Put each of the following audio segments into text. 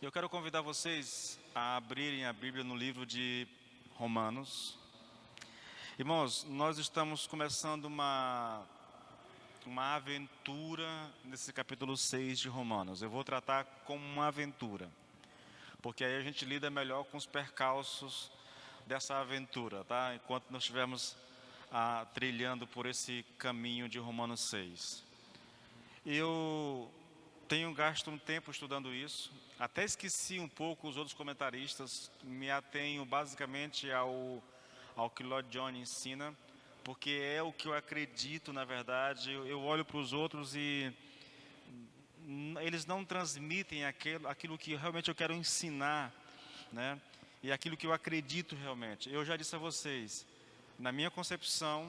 Eu quero convidar vocês a abrirem a Bíblia no livro de Romanos. Irmãos, nós estamos começando uma aventura nesse capítulo 6 de Romanos. Eu vou tratar como uma aventura, porque aí a gente lida melhor com os percalços dessa aventura, tá? Enquanto nós estivermos trilhando por esse caminho de Romanos 6. Eu tenho gasto um tempo estudando isso, até esqueci um pouco os outros comentaristas, me atenho basicamente ao que Lloyd Jones ensina, porque é o que eu acredito, na verdade. Eu olho para os outros e eles não transmitem aquilo que realmente eu quero ensinar, né? E aquilo que eu acredito realmente. Eu já disse a vocês, na minha concepção,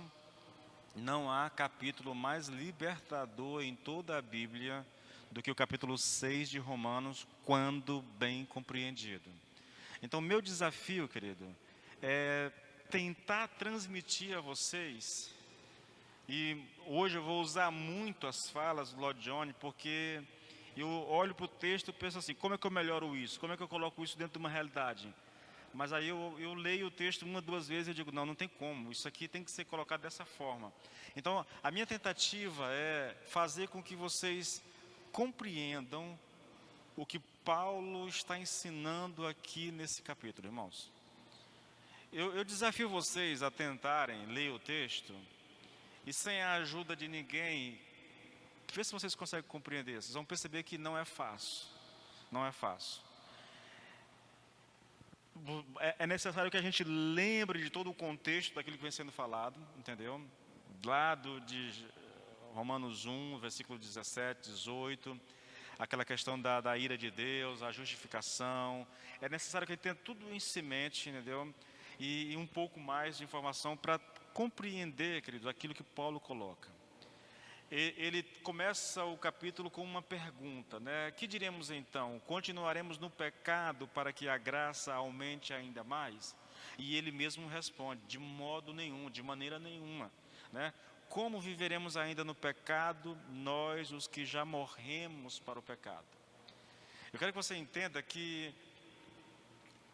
não há capítulo mais libertador em toda a Bíblia do que o capítulo 6 de Romanos, quando bem compreendido. Então, meu desafio, querido, é tentar transmitir a vocês, e hoje eu vou usar muito as falas do Lloyd Jones, porque eu olho para o texto e penso assim, como é que eu melhoro isso? Como é que eu coloco isso dentro de uma realidade? Mas aí eu leio o texto uma, duas vezes e eu digo, não tem como, isso aqui tem que ser colocado dessa forma. Então, a minha tentativa é fazer com que vocês compreendam o que Paulo está ensinando aqui nesse capítulo, irmãos. Eu desafio vocês a tentarem ler o texto e sem a ajuda de ninguém, ver se vocês conseguem compreender. Vocês vão perceber que não é fácil, não é fácil. É necessário que a gente lembre de todo o contexto daquilo que vem sendo falado, entendeu? Lá de Romanos 1, versículo 17, 18, aquela questão da ira de Deus, a justificação. É necessário que ele tenha tudo isso em mente, entendeu? E um pouco mais de informação para compreender, queridos, aquilo que Paulo coloca. Ele começa o capítulo com uma pergunta, né? Que diremos então? Continuaremos no pecado para que a graça aumente ainda mais? E ele mesmo responde, de modo nenhum, de maneira nenhuma, né? Como viveremos ainda no pecado, nós os que já morremos para o pecado? Eu quero que você entenda que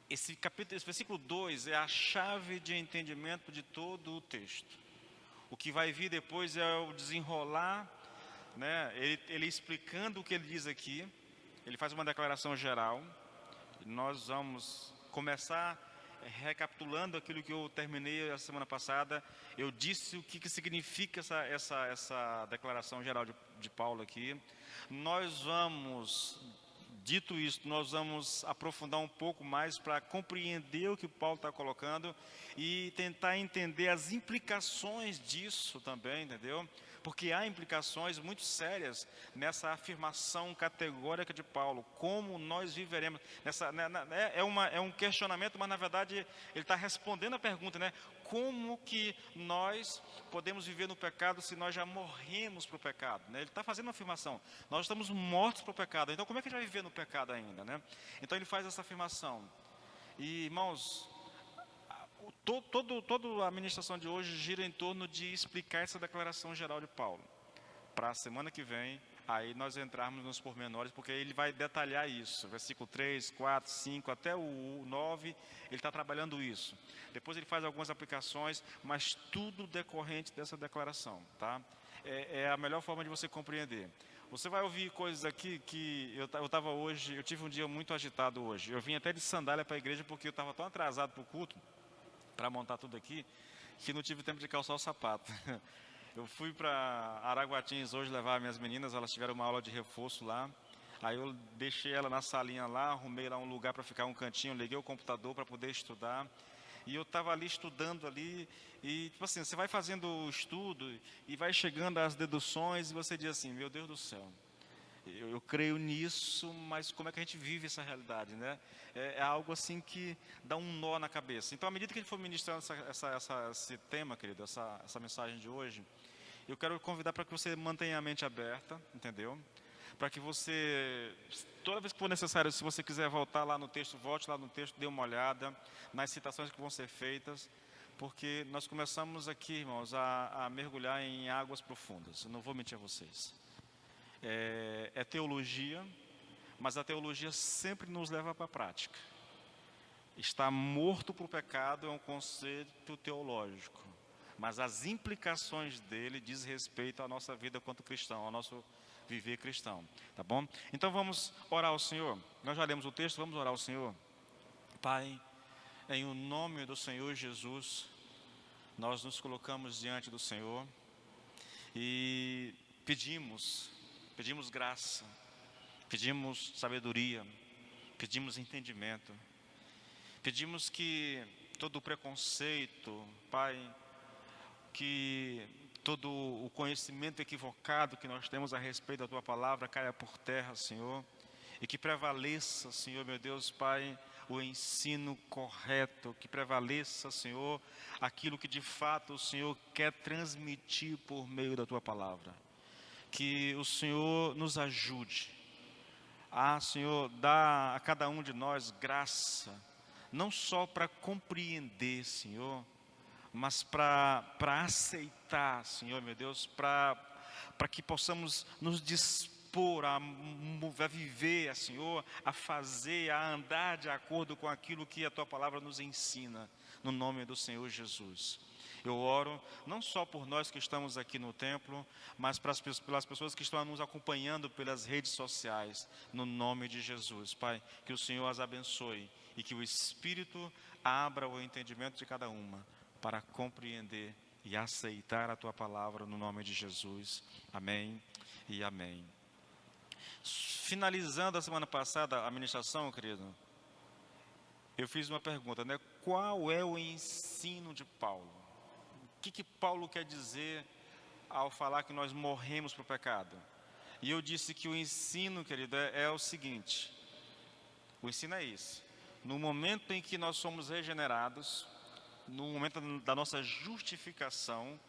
esse versículo 2 é a chave de entendimento de todo o texto. O que vai vir depois é o desenrolar, né? Ele explicando o que ele diz aqui, ele faz uma declaração geral. Nós vamos começar recapitulando aquilo que eu terminei a semana passada. Eu disse o que significa essa declaração geral de Paulo aqui. Dito isso, nós vamos aprofundar um pouco mais para compreender o que Paulo está colocando e tentar entender as implicações disso também, entendeu? Porque há implicações muito sérias nessa afirmação categórica de Paulo, como nós viveremos. É um questionamento, mas na verdade ele está respondendo a pergunta, né? Como que nós podemos viver no pecado se nós já morremos para o pecado, né? Ele está fazendo uma afirmação, nós estamos mortos para o pecado, então como é que a gente vai viver no pecado ainda, né? Então ele faz essa afirmação. E irmãos, toda a administração de hoje gira em torno de explicar essa declaração geral de Paulo. Para a semana que vem, aí nós entrarmos nos pormenores, porque ele vai detalhar isso. Versículo 3, 4, 5, até o 9, ele está trabalhando isso. Depois ele faz algumas aplicações, mas tudo decorrente dessa declaração, tá? É a melhor forma de você compreender. Você vai ouvir coisas aqui que eu tive um dia muito agitado hoje. Eu vim até de sandália para a igreja porque eu estava tão atrasado para o culto, para montar tudo aqui, que não tive tempo de calçar o sapato. Eu fui para Araguatins hoje levar minhas meninas, elas tiveram uma aula de reforço lá. Aí eu deixei ela na salinha lá, arrumei lá um lugar para ficar um cantinho, liguei o computador para poder estudar. E eu estava ali estudando ali, e tipo assim, você vai fazendo o estudo e vai chegando às deduções e você diz assim, meu Deus do céu, eu creio nisso, mas como é que a gente vive essa realidade, né? É algo assim que dá um nó na cabeça. Então, à medida que a gente for ministrando esse tema, querido, essa mensagem de hoje, eu quero convidar para que você mantenha a mente aberta, entendeu? Para que você, toda vez que for necessário, se você quiser voltar lá no texto, volte lá no texto, dê uma olhada nas citações que vão ser feitas, porque nós começamos aqui, irmãos, a mergulhar em águas profundas. Eu não vou mentir a vocês. É teologia, mas a teologia sempre nos leva para a prática. Estar morto para o pecado é um conceito teológico, mas as implicações dele diz respeito à nossa vida quanto cristão, ao nosso viver cristão, tá bom? Então vamos orar ao Senhor. Nós já lemos o texto, vamos orar ao Senhor. Pai, em o nome do Senhor Jesus, nós nos colocamos diante do Senhor e pedimos graça, pedimos sabedoria, pedimos entendimento, pedimos que todo o preconceito, Pai, que todo o conhecimento equivocado que nós temos a respeito da Tua Palavra caia por terra, Senhor, e que prevaleça, Senhor, meu Deus, Pai, o ensino correto, que prevaleça, Senhor, aquilo que de fato o Senhor quer transmitir por meio da Tua Palavra. Que o Senhor nos ajude Senhor, dá a cada um de nós graça, não só para compreender, Senhor, mas para aceitar, Senhor, meu Deus, para que possamos nos dispor a viver, Senhor, a fazer, a andar de acordo com aquilo que a Tua Palavra nos ensina, no nome do Senhor Jesus. Eu oro não só por nós que estamos aqui no templo, mas pelas pessoas que estão nos acompanhando pelas redes sociais, no nome de Jesus. Pai, que o Senhor as abençoe e que o Espírito abra o entendimento de cada uma para compreender e aceitar a Tua Palavra no nome de Jesus. Amém e amém. Finalizando a semana passada a ministração, querido, eu fiz uma pergunta, né? Qual é o ensino de Paulo? O que Paulo quer dizer ao falar que nós morremos para o pecado? E eu disse que o ensino, querido, é o seguinte. O ensino é isso. No momento em que nós somos regenerados, no momento da nossa justificação,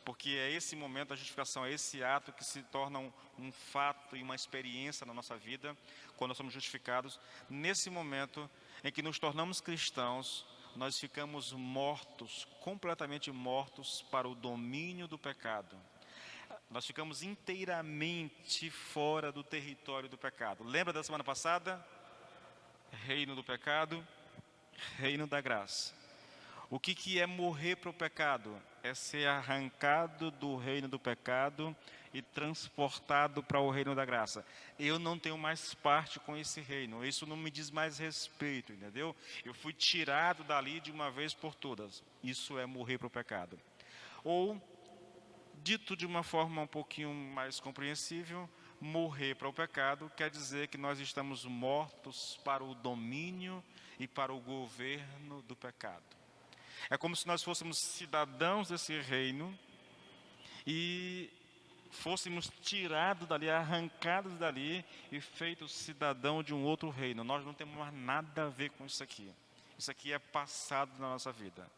porque é esse momento da justificação, é esse ato que se torna um fato e uma experiência na nossa vida, quando nós somos justificados, nesse momento em que nos tornamos cristãos, nós ficamos mortos, completamente mortos para o domínio do pecado. Nós ficamos inteiramente fora do território do pecado. Lembra da semana passada? Reino do pecado, reino da graça. O que é morrer para o pecado? É ser arrancado do reino do pecado e transportado para o reino da graça. Eu não tenho mais parte com esse reino, isso não me diz mais respeito, entendeu? Eu fui tirado dali de uma vez por todas. Isso é morrer para o pecado. Ou, dito de uma forma um pouquinho mais compreensível, morrer para o pecado quer dizer que nós estamos mortos para o domínio e para o governo do pecado. É como se nós fôssemos cidadãos desse reino e fôssemos tirados dali, arrancados dali e feitos cidadão de um outro reino. Nós não temos mais nada a ver com isso aqui. Isso aqui é passado na nossa vida.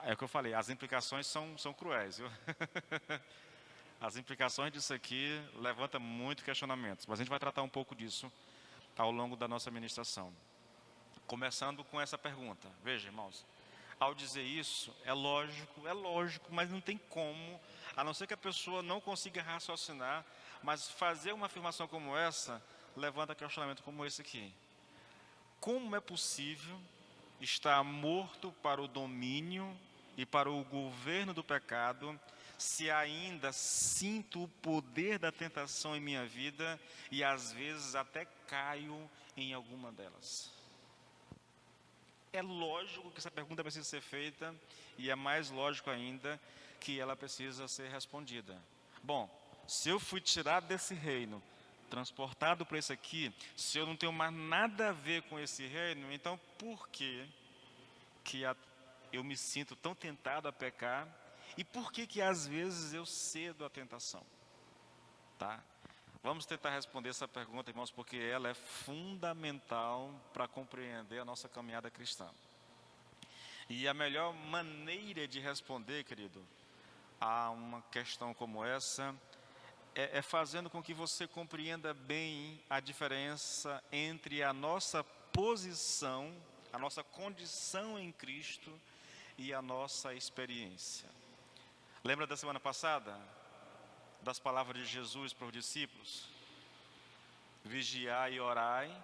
É o que eu falei, as implicações são cruéis, viu? As implicações disso aqui levantam muito questionamentos, mas a gente vai tratar um pouco disso ao longo da nossa ministração. Começando com essa pergunta. Veja, irmãos, ao dizer isso, é lógico, mas não tem como, a não ser que a pessoa não consiga raciocinar, mas fazer uma afirmação como essa, levanta questionamento como esse aqui. Como é possível estar morto para o domínio e para o governo do pecado, se ainda sinto o poder da tentação em minha vida e às vezes até caio em alguma delas? É lógico que essa pergunta precisa ser feita e é mais lógico ainda que ela precisa ser respondida. Bom, se eu fui tirado desse reino, transportado para esse aqui, se eu não tenho mais nada a ver com esse reino, então por que eu me sinto tão tentado a pecar e por que às vezes eu cedo à tentação? Tá? Vamos tentar responder essa pergunta, irmãos, porque ela é fundamental para compreender a nossa caminhada cristã. E a melhor maneira de responder, querido, a uma questão como essa, é fazendo com que você compreenda bem a diferença entre a nossa posição, a nossa condição em Cristo e a nossa experiência. Lembra da semana passada? Das palavras de Jesus para os discípulos? vigiai e orai,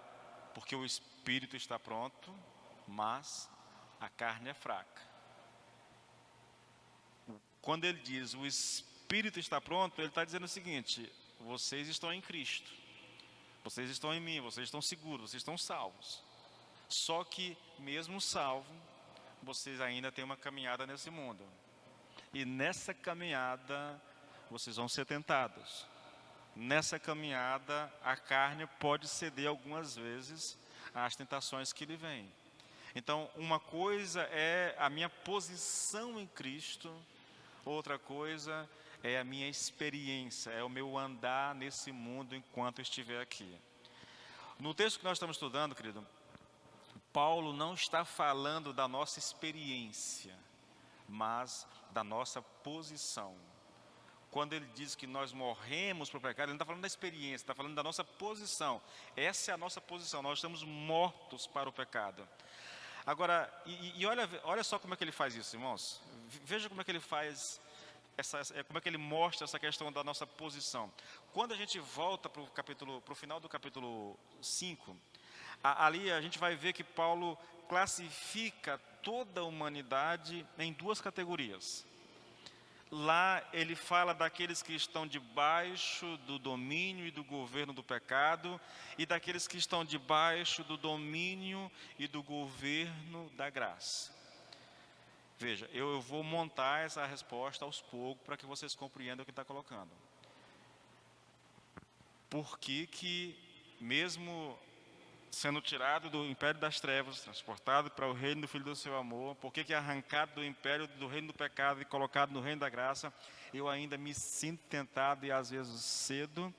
porque o espírito está pronto, mas a carne é fraca. Quando ele diz o espírito está pronto, ele está dizendo o seguinte: vocês estão em Cristo, vocês estão em mim, vocês estão seguros, vocês estão salvos. Só que, mesmo salvo, vocês ainda têm uma caminhada nesse mundo. E nessa caminhada, vocês vão ser tentados. Nessa caminhada, a carne pode ceder algumas vezes às tentações que lhe vêm. Então, uma coisa é a minha posição em Cristo, outra coisa é a minha experiência, é o meu andar nesse mundo enquanto estiver aqui. No texto que nós estamos estudando, querido, Paulo não está falando da nossa experiência, mas da nossa posição. Quando ele diz que nós morremos para o pecado, ele não está falando da experiência, está falando da nossa posição. Essa é a nossa posição, nós estamos mortos para o pecado. Agora, olha só como é que ele faz isso, irmãos. Veja como é que ele faz, como é que ele mostra essa questão da nossa posição. Quando a gente volta para o final do capítulo 5, ali a gente vai ver que Paulo classifica toda a humanidade em duas categorias. Lá ele fala daqueles que estão debaixo do domínio e do governo do pecado e daqueles que estão debaixo do domínio e do governo da graça. Veja, eu vou montar essa resposta aos poucos para que vocês compreendam o que está colocando. Por que mesmo sendo tirado do império das trevas, transportado para o reino do Filho do seu amor, por que arrancado do império do reino do pecado e colocado no reino da graça, eu ainda me sinto tentado e às vezes cedo?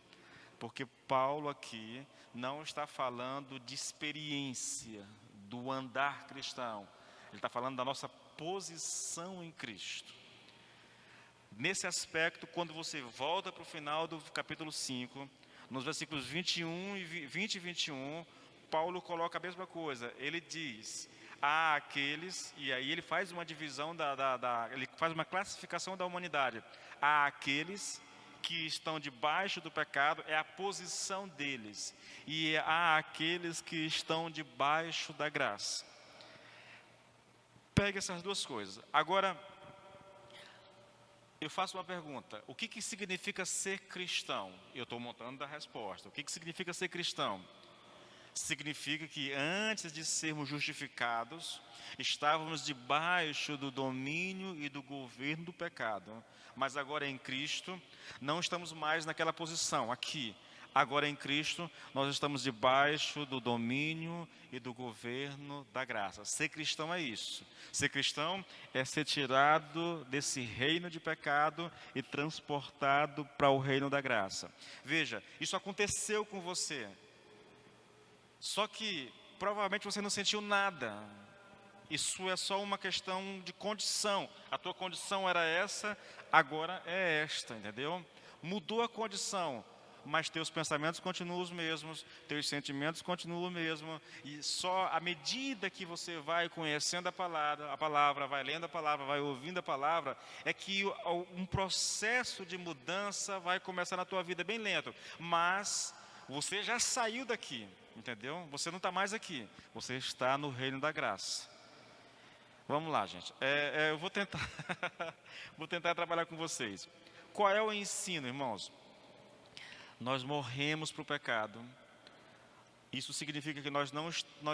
Porque Paulo aqui não está falando de experiência, do andar cristão. Ele está falando da nossa posição em Cristo. Nesse aspecto, quando você volta para o final do capítulo 5, nos versículos 20 e 21, Paulo coloca a mesma coisa. Ele diz: há aqueles, e aí ele faz uma divisão, ele faz uma classificação da humanidade. Há aqueles que estão debaixo do pecado, é a posição deles. E há aqueles que estão debaixo da graça. Pegue essas duas coisas. Agora, eu faço uma pergunta: o que significa ser cristão? Eu estou montando a resposta. O que significa ser cristão? Significa que antes de sermos justificados, estávamos debaixo do domínio e do governo do pecado. Mas agora em Cristo, não estamos mais naquela posição, aqui. Agora em Cristo, nós estamos debaixo do domínio e do governo da graça. Ser cristão é isso. Ser cristão é ser tirado desse reino de pecado e transportado para o reino da graça. Veja, isso aconteceu com você. Só que provavelmente você não sentiu nada. Isso é só uma questão de condição. A tua condição era essa, agora é esta, entendeu? Mudou a condição, mas teus pensamentos continuam os mesmos, teus sentimentos continuam os mesmos. E só à medida que você vai conhecendo a palavra, vai lendo a palavra, vai ouvindo a palavra, é que um processo de mudança vai começar na tua vida bem lento. Mas você já saiu daqui. Entendeu? Você não está mais aqui, você está no reino da graça. Vamos lá, gente. Eu vou tentar vou tentar trabalhar com vocês. Qual é o ensino, irmãos? Nós morremos para o pecado. Isso significa que nós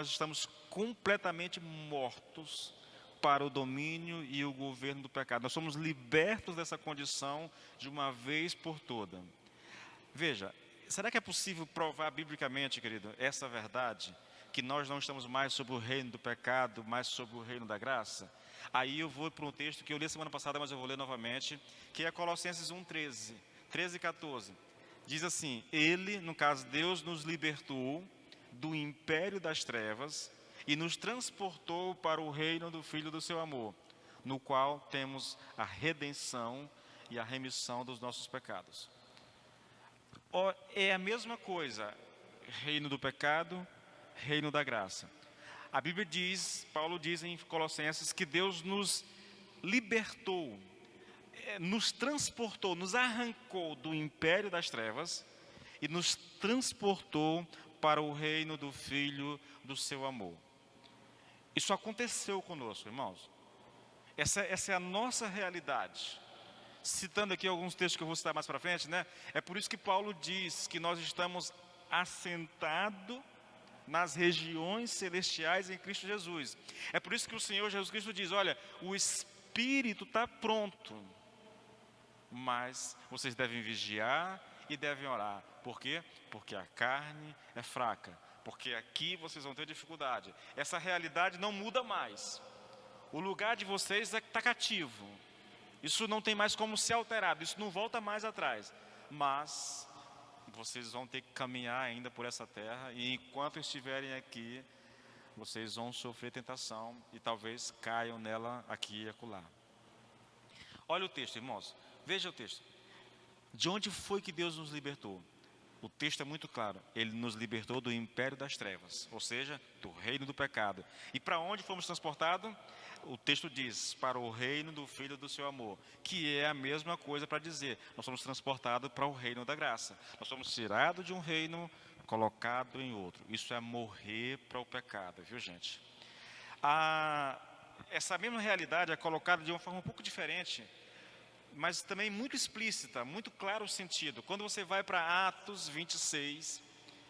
estamos completamente mortos para o domínio e o governo do pecado. Nós somos libertos dessa condição de uma vez por toda. Veja, será que é possível provar biblicamente, querido, essa verdade? Que nós não estamos mais sob o reino do pecado, mas sob o reino da graça? Aí eu vou para um texto que eu li semana passada, mas eu vou ler novamente, que é Colossenses 1:13, 13 e 14. Diz assim: Ele, no caso Deus, nos libertou do império das trevas e nos transportou para o reino do Filho do seu amor, no qual temos a redenção e a remissão dos nossos pecados. É a mesma coisa, reino do pecado, reino da graça. A Bíblia diz, Paulo diz em Colossenses, que Deus nos libertou, nos transportou, nos arrancou do império das trevas e nos transportou para o reino do Filho do seu amor. Isso aconteceu conosco, irmãos. Essa é a nossa realidade. Citando aqui alguns textos que eu vou citar mais para frente, né? É por isso que Paulo diz que nós estamos assentados nas regiões celestiais em Cristo Jesus. É por isso que o Senhor Jesus Cristo diz, olha, o Espírito está pronto, mas vocês devem vigiar e devem orar. Por quê? Porque a carne é fraca. Porque aqui vocês vão ter dificuldade. Essa realidade não muda mais. O lugar de vocês está cativo. Isso não tem mais como ser alterado. Isso não volta mais atrás. Mas vocês vão ter que caminhar ainda por essa terra. E enquanto estiverem aqui, vocês vão sofrer tentação. E talvez caiam nela aqui e acolá. Olha o texto, irmãos. Veja o texto. De onde foi que Deus nos libertou? O texto é muito claro. Ele nos libertou do império das trevas, ou seja, do reino do pecado. E para onde fomos transportados? O texto diz, para o reino do Filho do seu amor, que é a mesma coisa para dizer, nós somos transportados para o reino da graça. Nós somos tirados de um reino, colocado em outro. Isso é morrer para o pecado, viu, gente? Essa mesma realidade é colocada de uma forma um pouco diferente, mas também muito explícita, muito claro o sentido. Quando você vai para Atos 26,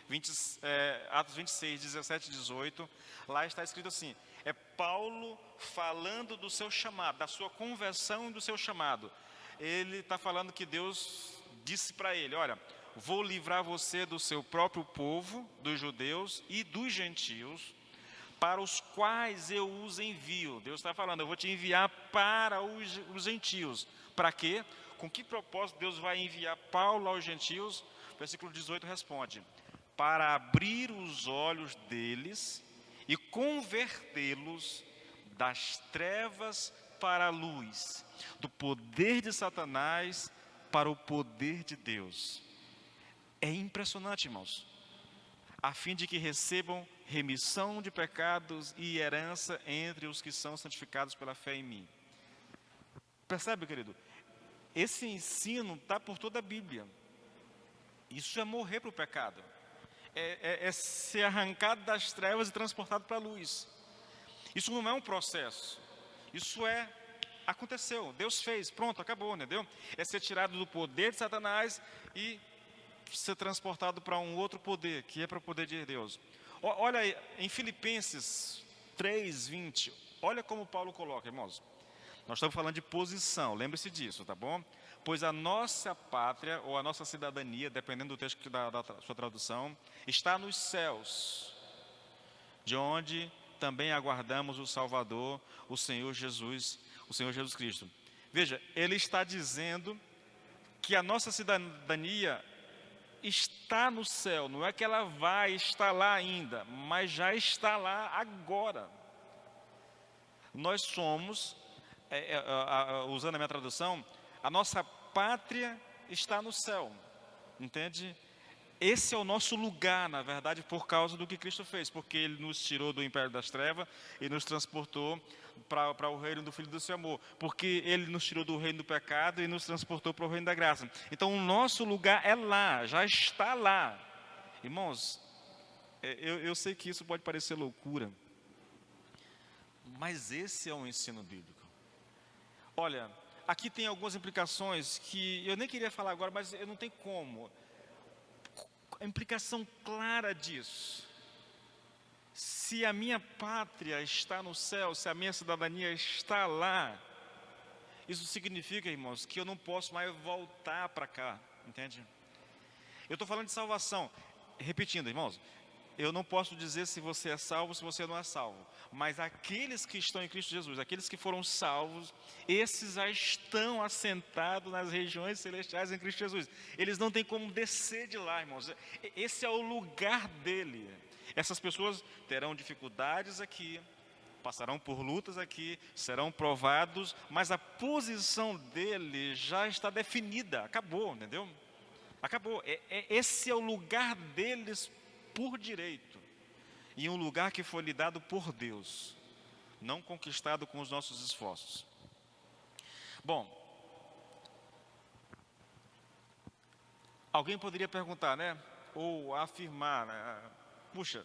17 e 18, lá está escrito assim, é Paulo falando do seu chamado, da sua conversão e do seu chamado. Ele está falando que Deus disse para ele, olha, vou livrar você do seu próprio povo, dos judeus e dos gentios, para os quais eu os envio. Deus está falando, eu vou te enviar para os gentios. Para quê? Com que propósito Deus vai enviar Paulo aos gentios? Versículo 18 responde, para abrir os olhos deles e convertê-los das trevas para a luz, do poder de Satanás para o poder de Deus. É impressionante, irmãos. A fim de que recebam remissão de pecados e herança entre os que são santificados pela fé em mim. Percebe, querido? Esse ensino está por toda a Bíblia. Isso é morrer para o pecado. É ser arrancado das trevas e transportado para a luz. Isso não é um processo. Isso aconteceu. Deus fez, pronto, acabou, entendeu? É ser tirado do poder de Satanás e ser transportado para um outro poder, que é para o poder de Deus. Olha aí, em Filipenses 3:20, olha como Paulo coloca, irmãos. Nós estamos falando de posição, lembre-se disso, tá bom? Pois a nossa pátria, ou a nossa cidadania, dependendo do texto da sua tradução, está nos céus, de onde também aguardamos o Salvador, o Senhor Jesus Cristo. Veja, ele está dizendo que a nossa cidadania está no céu, não é que ela vai estar lá ainda, mas já está lá agora. Nós somos, usando a minha tradução, a nossa pátria está no céu, entende? Esse é o nosso lugar, na verdade, por causa do que Cristo fez, porque Ele nos tirou do império das trevas e nos transportou para o reino do Filho do seu amor, porque Ele nos tirou do reino do pecado e nos transportou para o reino da graça. Então o nosso lugar é lá, já está lá. Irmãos, eu sei que isso pode parecer loucura, mas esse é um ensino bíblico. Olha, aqui tem algumas implicações que eu nem queria falar agora, mas eu não tenho como. A implicação clara disso. Se a minha pátria está no céu, se a minha cidadania está lá, isso significa, irmãos, que eu não posso mais voltar para cá, entende? Eu estou falando de salvação. Repetindo, irmãos, eu não posso dizer se você é salvo, se você não é salvo. Mas aqueles que estão em Cristo Jesus, aqueles que foram salvos, esses já estão assentados nas regiões celestiais em Cristo Jesus. Eles não têm como descer de lá, irmãos. Esse é o lugar dele. Essas pessoas terão dificuldades aqui, passarão por lutas aqui, serão provados, mas a posição dele já está definida, acabou, entendeu? Acabou. Esse é o lugar deles por direito, e um lugar que foi lhe dado por Deus, não conquistado com os nossos esforços. Bom, Alguém poderia perguntar, né? Ou afirmar, né? Puxa,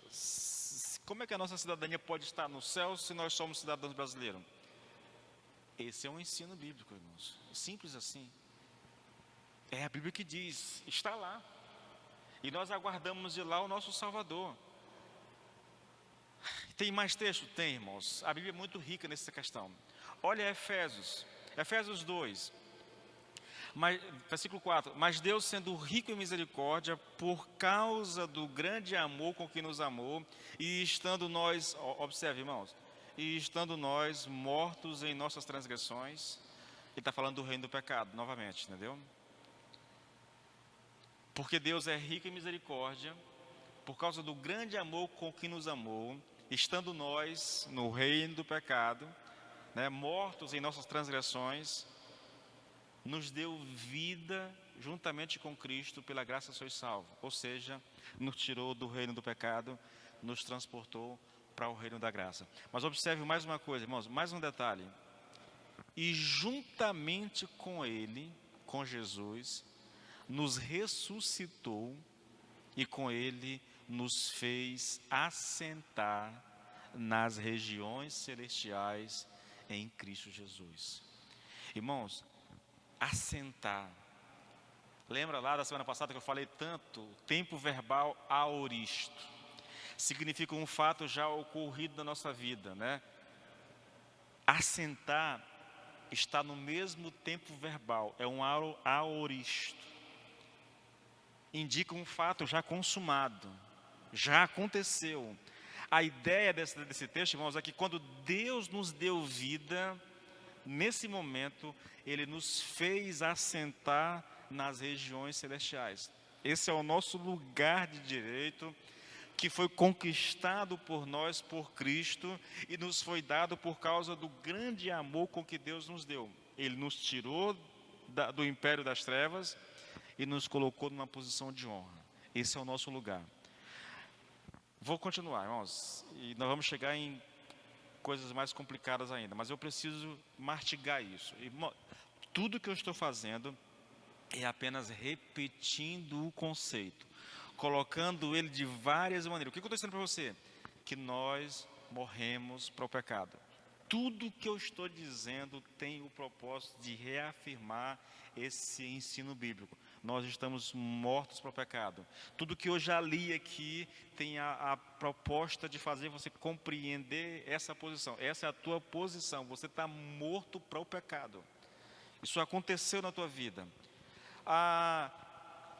como é que a nossa cidadania pode estar no céu se nós somos cidadãos brasileiros? Esse é um ensino bíblico, irmãos. Simples assim. É a Bíblia que diz, está lá. E nós aguardamos de lá o nosso Salvador. Tem mais texto? Tem, irmãos. A Bíblia é muito rica nessa questão. Olha Efésios, Efésios 2. Versículo 4, mas Deus sendo rico em misericórdia, por causa do grande amor com que nos amou, e estando nós, observe irmãos, e estando nós mortos em nossas transgressões, ele está falando do reino do pecado, novamente, entendeu? Porque Deus é rico em misericórdia, por causa do grande amor com que nos amou, estando nós no reino do pecado, né, mortos em nossas transgressões, nos deu vida juntamente com Cristo, pela graça sois salvos. Ou seja, nos tirou do reino do pecado, nos transportou para o reino da graça. Mas observe mais uma coisa, irmãos, mais um detalhe. E juntamente com Ele, com Jesus, nos ressuscitou e com Ele nos fez assentar nas regiões celestiais em Cristo Jesus. Irmãos, assentar. Lembra lá da semana passada que eu falei tanto? Tempo verbal aoristo. Significa um fato já ocorrido na nossa vida, né? Assentar está no mesmo tempo verbal, é um aoristo. Indica um fato já consumado, já aconteceu. A ideia desse texto, irmãos, é que quando Deus nos deu vida, nesse momento, Ele nos fez assentar nas regiões celestiais. Esse é o nosso lugar de direito, que foi conquistado por nós, por Cristo, e nos foi dado por causa do grande amor com que Deus nos deu. Ele nos tirou do império das trevas e nos colocou numa posição de honra. Esse é o nosso lugar. Vou continuar, irmãos, e nós vamos chegar em coisas mais complicadas ainda, mas eu preciso mastigar isso. Tudo que eu estou fazendo é apenas repetindo o conceito, colocando ele de várias maneiras. O que eu estou dizendo para você? Que nós morremos para o pecado. Tudo que eu estou dizendo tem o propósito de reafirmar esse ensino bíblico. Nós estamos mortos para o pecado. Tudo que eu já li aqui tem a proposta de fazer você compreender essa posição. Essa é a tua posição. Você está morto para o pecado. Isso aconteceu na tua vida.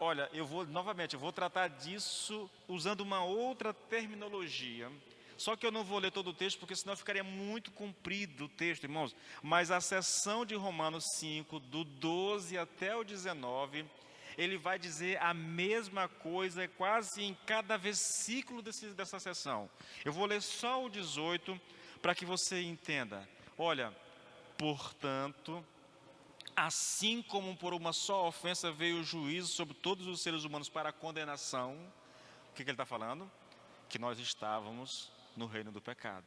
Olha, eu vou tratar disso usando uma outra terminologia. Só que eu não vou ler todo o texto, porque senão ficaria muito comprido o texto, irmãos. Mas a seção de Romanos 5, do 12 até o 19, ele vai dizer a mesma coisa quase em cada versículo dessa seção. Eu vou ler só o 18 para que você entenda. Olha, portanto, assim como por uma só ofensa veio o juízo sobre todos os seres humanos para a condenação, o que ele está falando? Que nós estávamos no reino do pecado.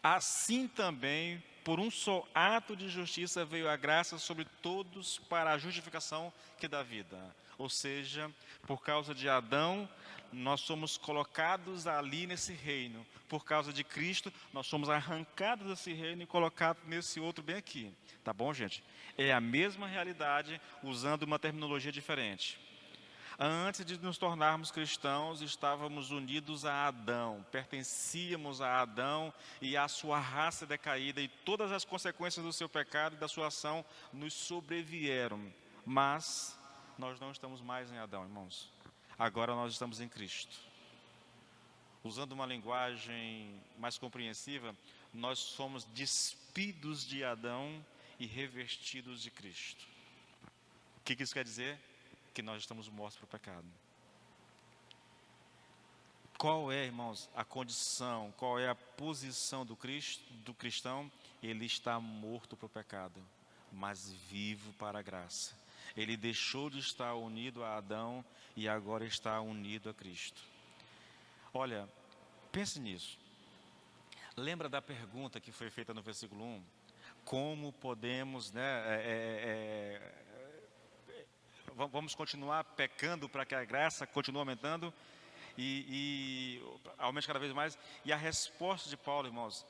Assim também, por um só ato de justiça veio a graça sobre todos para a justificação que dá vida. Ou seja, por causa de Adão, nós somos colocados ali nesse reino. Por causa de Cristo, nós somos arrancados desse reino e colocados nesse outro bem aqui. Tá bom, gente? É a mesma realidade, usando uma terminologia diferente. Antes de nos tornarmos cristãos, estávamos unidos a Adão, pertencíamos a Adão e à sua raça decaída, e todas as consequências do seu pecado e da sua ação nos sobrevieram. Mas nós não estamos mais em Adão, irmãos. Agora nós estamos em Cristo. Usando uma linguagem mais compreensiva, nós somos despidos de Adão e revestidos de Cristo. O que isso quer dizer? Que nós estamos mortos para o pecado. Qual é, irmãos, a condição, qual é a posição do cristão? Ele está morto para o pecado, mas vivo para a graça. Ele deixou de estar unido a Adão e agora está unido a Cristo. Olha, pense nisso. Lembra da pergunta que foi feita no versículo 1? Como podemos, vamos continuar pecando para que a graça continue aumentando e aumente cada vez mais? E a resposta de Paulo, irmãos,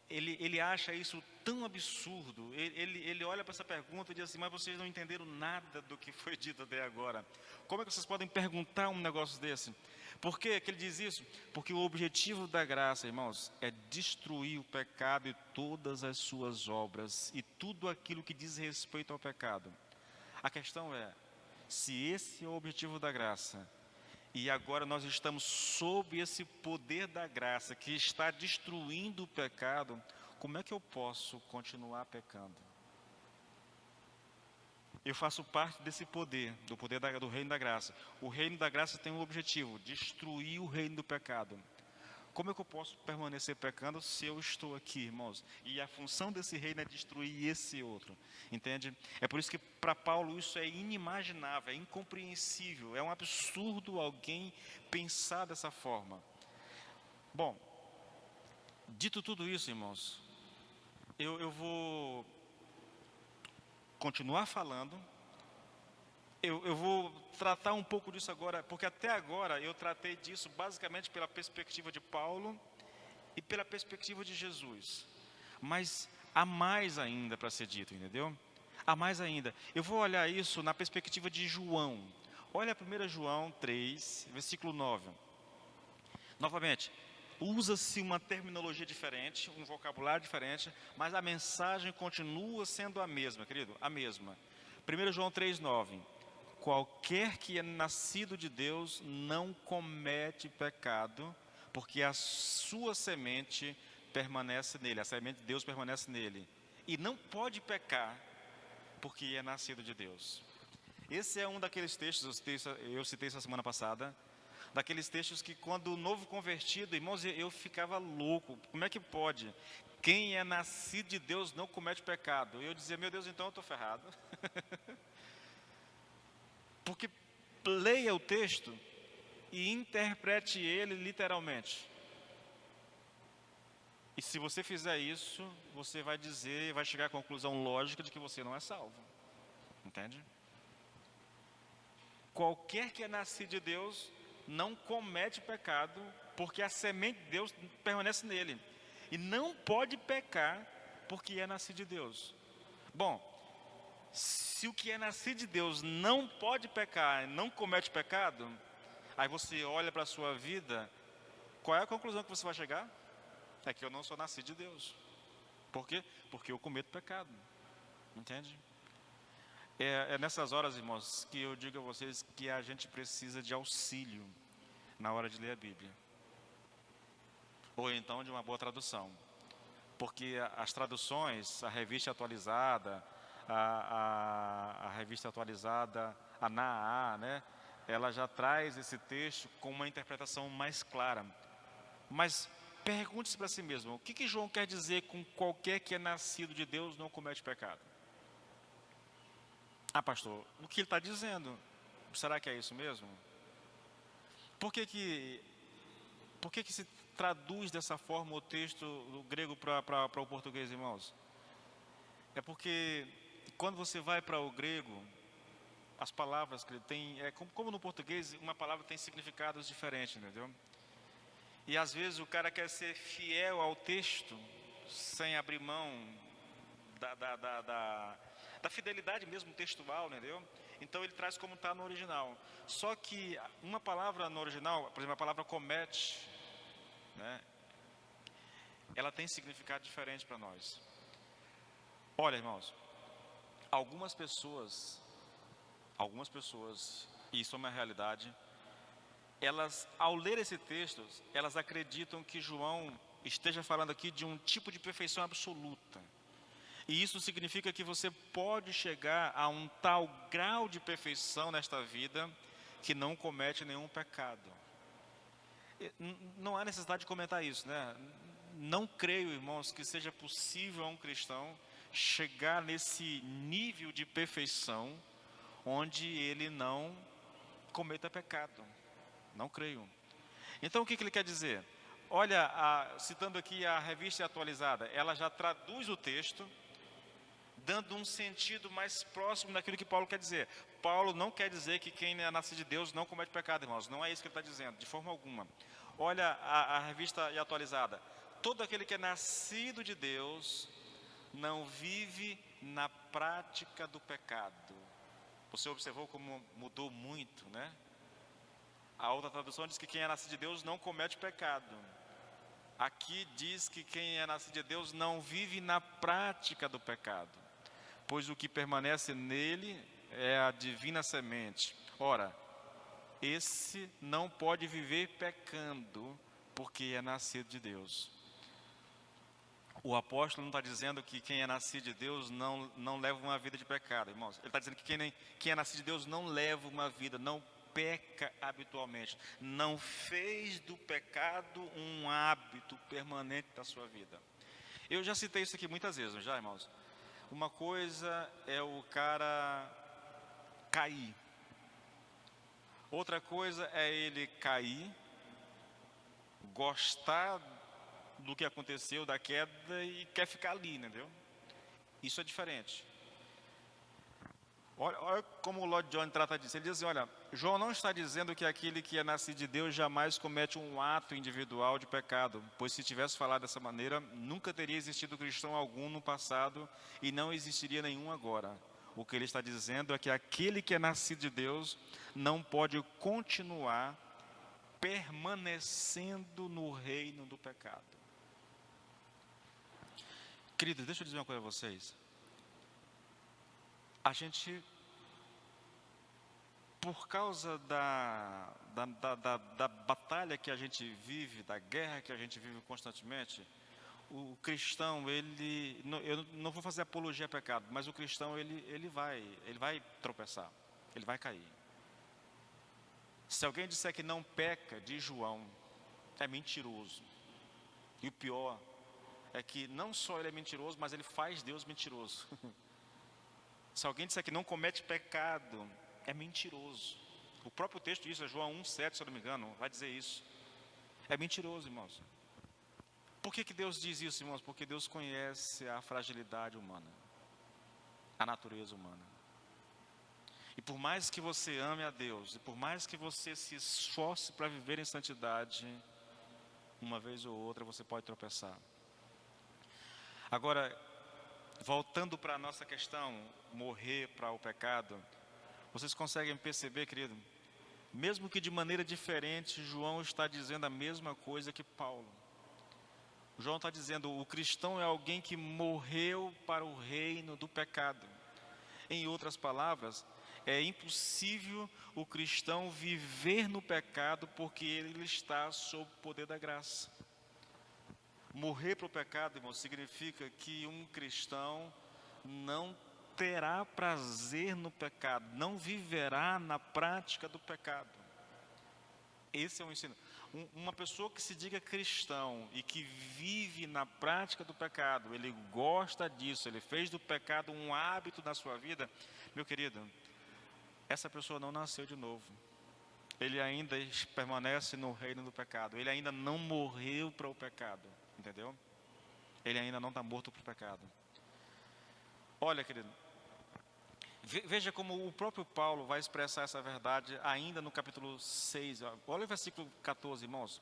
ele acha isso tão absurdo. Ele olha para essa pergunta e diz assim: mas vocês não entenderam nada do que foi dito até agora. Como é que vocês podem perguntar um negócio desse? Por que ele diz isso? Porque o objetivo da graça, irmãos, é destruir o pecado e todas as suas obras e tudo aquilo que diz respeito ao pecado. A questão é, se esse é o objetivo da graça, e agora nós estamos sob esse poder da graça que está destruindo o pecado, como é que eu posso continuar pecando? Eu faço parte desse poder, do poder do reino da graça. O reino da graça tem um objetivo: destruir o reino do pecado. Como é que eu posso permanecer pecando se eu estou aqui, irmãos? E a função desse reino é destruir esse outro, entende? É por isso que para Paulo isso é inimaginável, é incompreensível, é um absurdo alguém pensar dessa forma. Bom, dito tudo isso, irmãos, eu vou continuar falando. Eu vou tratar um pouco disso agora, porque até agora eu tratei disso basicamente pela perspectiva de Paulo e pela perspectiva de Jesus. Mas há mais ainda para ser dito, entendeu? Há mais ainda. Eu vou olhar isso na perspectiva de João. Olha 1 João 3, versículo 9. Novamente, usa-se uma terminologia diferente, um vocabulário diferente, mas a mensagem continua sendo a mesma, querido, a mesma. 1 João 3, 9. Qualquer que é nascido de Deus não comete pecado, porque a sua semente permanece nele, a semente de Deus permanece nele. E não pode pecar, porque é nascido de Deus. Esse é um daqueles textos, eu citei essa semana passada, daqueles textos que quando o novo convertido, irmãos, eu ficava louco. Como é que pode? Quem é nascido de Deus não comete pecado. Eu dizia: meu Deus, então eu estou ferrado. Porque leia o texto e interprete ele literalmente. E se você fizer isso, você vai dizer, vai chegar à conclusão lógica de que você não é salvo. Entende? Qualquer que é nascido de Deus não comete pecado, porque a semente de Deus permanece nele. E não pode pecar, porque é nascido de Deus. Bom, se o que é nascido de Deus não pode pecar, não comete pecado, aí você olha para a sua vida, qual é a conclusão que você vai chegar? É que eu não sou nascido de Deus. Por quê? Porque eu cometo pecado. Entende? É nessas horas, irmãos, que eu digo a vocês que a gente precisa de auxílio na hora de ler a Bíblia. Ou então de uma boa tradução. Porque as traduções, a revista atualizada, a revista atualizada, a NAA, né? Ela já traz esse texto com uma interpretação mais clara. Mas pergunte-se para si mesmo: o que João quer dizer com qualquer que é nascido de Deus não comete pecado? Ah, pastor, o que ele está dizendo? Será que é isso mesmo? Por que se traduz dessa forma o texto do grego para o português, irmãos? É porque quando você vai para o grego, as palavras que ele tem, como no português, uma palavra tem significados diferentes, entendeu? E às vezes o cara quer ser fiel ao texto, sem abrir mão da fidelidade mesmo textual, entendeu? Então ele traz como está no original. Só que uma palavra no original, por exemplo, a palavra comete, né? Ela tem significado diferente para nós. Olha, irmãos, algumas pessoas, e isso é uma realidade, elas, ao ler esse texto, elas acreditam que João esteja falando aqui de um tipo de perfeição absoluta. E isso significa que você pode chegar a um tal grau de perfeição nesta vida que não comete nenhum pecado. Não há necessidade de comentar isso, né? Não creio, irmãos, que seja possível a um cristão chegar nesse nível de perfeição onde ele não cometa pecado. Não creio. Então o que ele quer dizer? Olha, citando aqui a revista atualizada, ela já traduz o texto, dando um sentido mais próximo daquilo que Paulo quer dizer. Paulo não quer dizer que quem é nascido de Deus não comete pecado, irmãos. Não é isso que ele está dizendo, de forma alguma. Olha a revista atualizada. Todo aquele que é nascido de Deus não vive na prática do pecado. Você observou como mudou muito, né? A outra tradução diz que quem é nascido de Deus não comete pecado. Aqui diz que quem é nascido de Deus não vive na prática do pecado, pois o que permanece nele é a divina semente. Ora, esse não pode viver pecando, porque é nascido de Deus. O apóstolo não está dizendo que quem é nascido de Deus não leva uma vida de pecado, irmãos. Ele está dizendo que quem é nascido de Deus não leva uma vida, não peca habitualmente, não fez do pecado um hábito permanente da sua vida. Eu já citei isso aqui muitas vezes, não já, irmãos? Uma coisa é o cara cair. Outra coisa é ele cair, gostar do que aconteceu, da queda, e quer ficar ali, entendeu? Isso é diferente. Olha como o Lloyd Jones trata disso. Ele diz assim, olha, João não está dizendo que aquele que é nascido de Deus jamais comete um ato individual de pecado, pois se tivesse falado dessa maneira, nunca teria existido cristão algum no passado e não existiria nenhum agora. O que ele está dizendo é que aquele que é nascido de Deus não pode continuar permanecendo no reino do pecado. Queridos, deixa eu dizer uma coisa a vocês. A gente, por causa da batalha que a gente vive, da guerra que a gente vive constantemente, o cristão, eu não vou fazer apologia a pecado, mas o cristão, ele vai tropeçar, ele vai cair. Se alguém disser que não peca, diz João, é mentiroso. E o pior é que não só ele é mentiroso, mas ele faz Deus mentiroso. Se alguém disser que não comete pecado, é mentiroso. O próprio texto diz, João 1,7, se eu não me engano, vai dizer isso. É mentiroso, irmãos. Por que Deus diz isso, irmãos? Porque Deus conhece a fragilidade humana, a natureza humana. E por mais que você ame a Deus, e por mais que você se esforce para viver em santidade, uma vez ou outra você pode tropeçar. Agora, voltando para a nossa questão, morrer para o pecado, vocês conseguem perceber, querido? Mesmo que de maneira diferente, João está dizendo a mesma coisa que Paulo. João está dizendo, o cristão é alguém que morreu para o reino do pecado. Em outras palavras, é impossível o cristão viver no pecado porque ele está sob o poder da graça. Morrer para o pecado, irmão, significa que um cristão não terá prazer no pecado, não viverá na prática do pecado. Esse é o ensino. Uma pessoa que se diga cristão e que vive na prática do pecado, ele gosta disso, ele fez do pecado um hábito na sua vida, meu querido, essa pessoa não nasceu de novo. Ele ainda permanece no reino do pecado, ele ainda não morreu para o pecado, entendeu? Ele ainda não está morto para o pecado. Olha, querido, veja como o próprio Paulo vai expressar essa verdade ainda no capítulo 6. Olha o versículo 14, irmãos.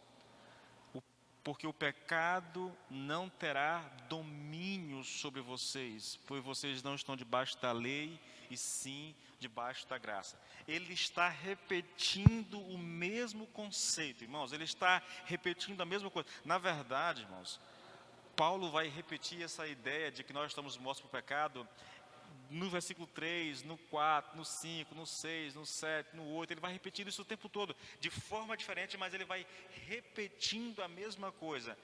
Porque o pecado não terá domínio sobre vocês, pois vocês não estão debaixo da lei, e sim debaixo da graça. Ele está repetindo o mesmo conceito, irmãos. Ele está repetindo a mesma coisa. Na verdade, irmãos, Paulo vai repetir essa ideia de que nós estamos mortos para o pecado no versículo 3, no 4, no 5, no 6, no 7, no 8, ele vai repetindo isso o tempo todo, de forma diferente, mas ele vai repetindo a mesma coisa.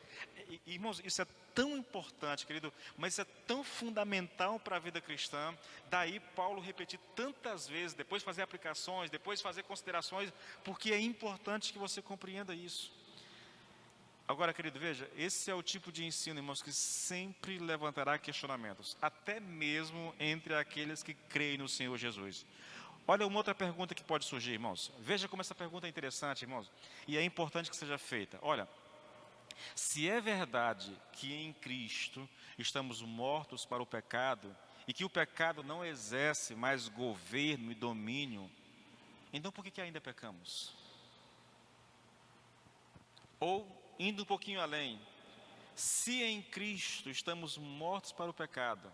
Irmãos, isso é tão importante, querido, mas isso é tão fundamental para a vida cristã, daí Paulo repetir tantas vezes, depois fazer aplicações, depois fazer considerações, porque é importante que você compreenda isso. Agora, querido, veja, esse é o tipo de ensino, irmãos, que sempre levantará questionamentos, até mesmo entre aqueles que creem no Senhor Jesus. Olha uma outra pergunta que pode surgir, irmãos. Veja como essa pergunta é interessante, irmãos, e é importante que seja feita. Olha, se é verdade que em Cristo estamos mortos para o pecado, e que o pecado não exerce mais governo e domínio, então por que ainda pecamos? Ou, indo um pouquinho além, se em Cristo estamos mortos para o pecado,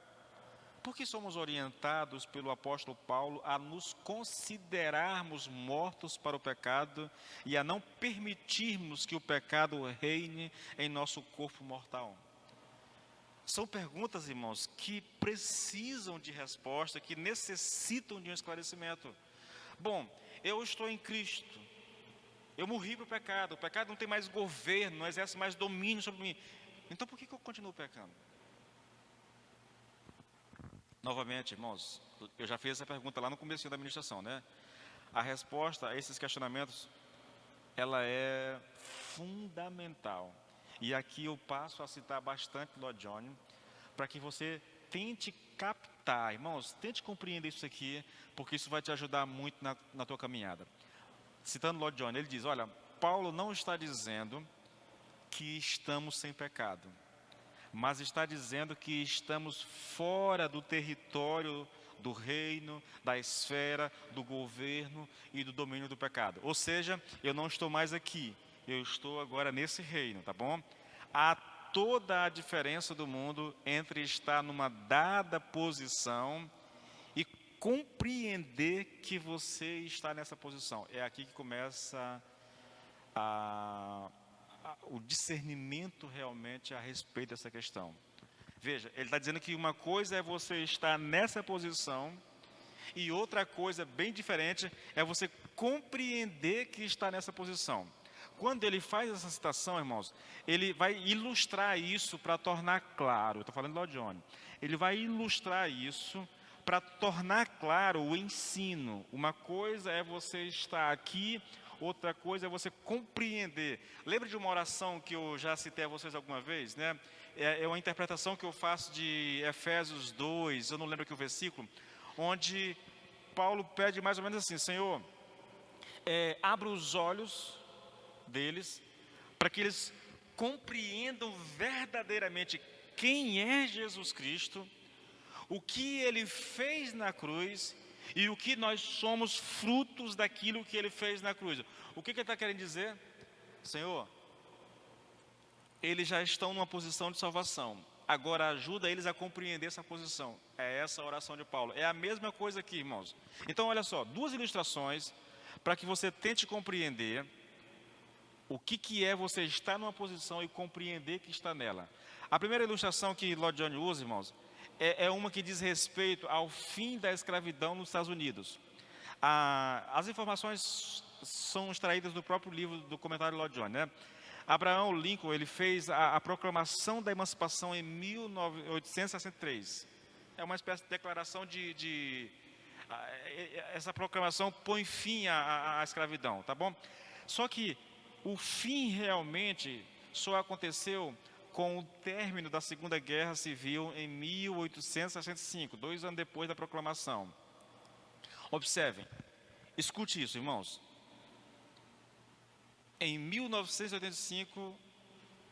por que somos orientados pelo apóstolo Paulo a nos considerarmos mortos para o pecado e a não permitirmos que o pecado reine em nosso corpo mortal? São perguntas, irmãos, que precisam de resposta, que necessitam de um esclarecimento. Bom, eu estou em Cristo, eu morri para o pecado não tem mais governo, não exerce mais domínio sobre mim. Então por que eu continuo pecando? Novamente, irmãos, eu já fiz essa pergunta lá no começo da ministração, né? A resposta a esses questionamentos, ela é fundamental. E aqui eu passo a citar bastante Lloyd Jones, para que você tente captar, irmãos, tente compreender isso aqui, porque isso vai te ajudar muito na tua caminhada. Citando Lloyd Jones, ele diz, olha, Paulo não está dizendo que estamos sem pecado, mas está dizendo que estamos fora do território do reino, da esfera, do governo e do domínio do pecado. Ou seja, eu não estou mais aqui, eu estou agora nesse reino, tá bom? Há toda a diferença do mundo entre estar numa dada posição e compreender que você está nessa posição. É aqui que começa o discernimento realmente a respeito dessa questão. Veja, ele está dizendo que uma coisa é você estar nessa posição e outra coisa bem diferente é você compreender que está nessa posição. Quando ele faz essa citação, irmãos, ele vai ilustrar isso para tornar claro, eu estou falando de Lloyd Jones, ele vai ilustrar isso para tornar claro o ensino. Uma coisa é você estar aqui, outra coisa é você compreender. Lembra de uma oração que eu já citei a vocês alguma vez, né? É uma interpretação que eu faço de Efésios 2, eu não lembro aqui o versículo, onde Paulo pede mais ou menos assim, Senhor, abra os olhos deles, para que eles compreendam verdadeiramente quem é Jesus Cristo, o que Ele fez na cruz e o que nós somos frutos daquilo que Ele fez na cruz. O que Ele está querendo dizer? Senhor, eles já estão numa posição de salvação, agora ajuda eles a compreender essa posição. É essa a oração de Paulo, é a mesma coisa aqui, irmãos. Então olha só, duas ilustrações para que você tente compreender o que é você estar numa posição e compreender que está nela. A primeira ilustração que Lloyd Jones usa, irmãos, é uma que diz respeito ao fim da escravidão nos Estados Unidos. As informações são extraídas do próprio livro do comentário Lloyd Jones, né? Abraham Lincoln, ele fez a proclamação da emancipação em 1863. É uma espécie de declaração essa proclamação põe fim à escravidão, tá bom? Só que o fim realmente só aconteceu com o término da Segunda Guerra Civil em 1865, 2 anos depois da proclamação. Observem, escute isso, irmãos. Em 1985,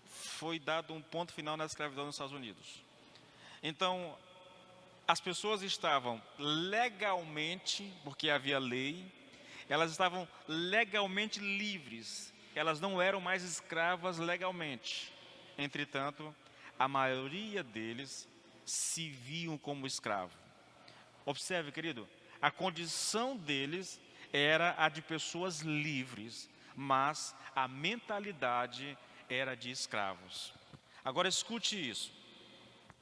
foi dado um ponto final na escravidão nos Estados Unidos. Então, as pessoas estavam legalmente, porque havia lei, elas estavam legalmente livres. Elas não eram mais escravas legalmente. Entretanto, a maioria deles se viam como escravo. Observe, querido, a condição deles era a de pessoas livres, mas a mentalidade era de escravos. Agora escute isso.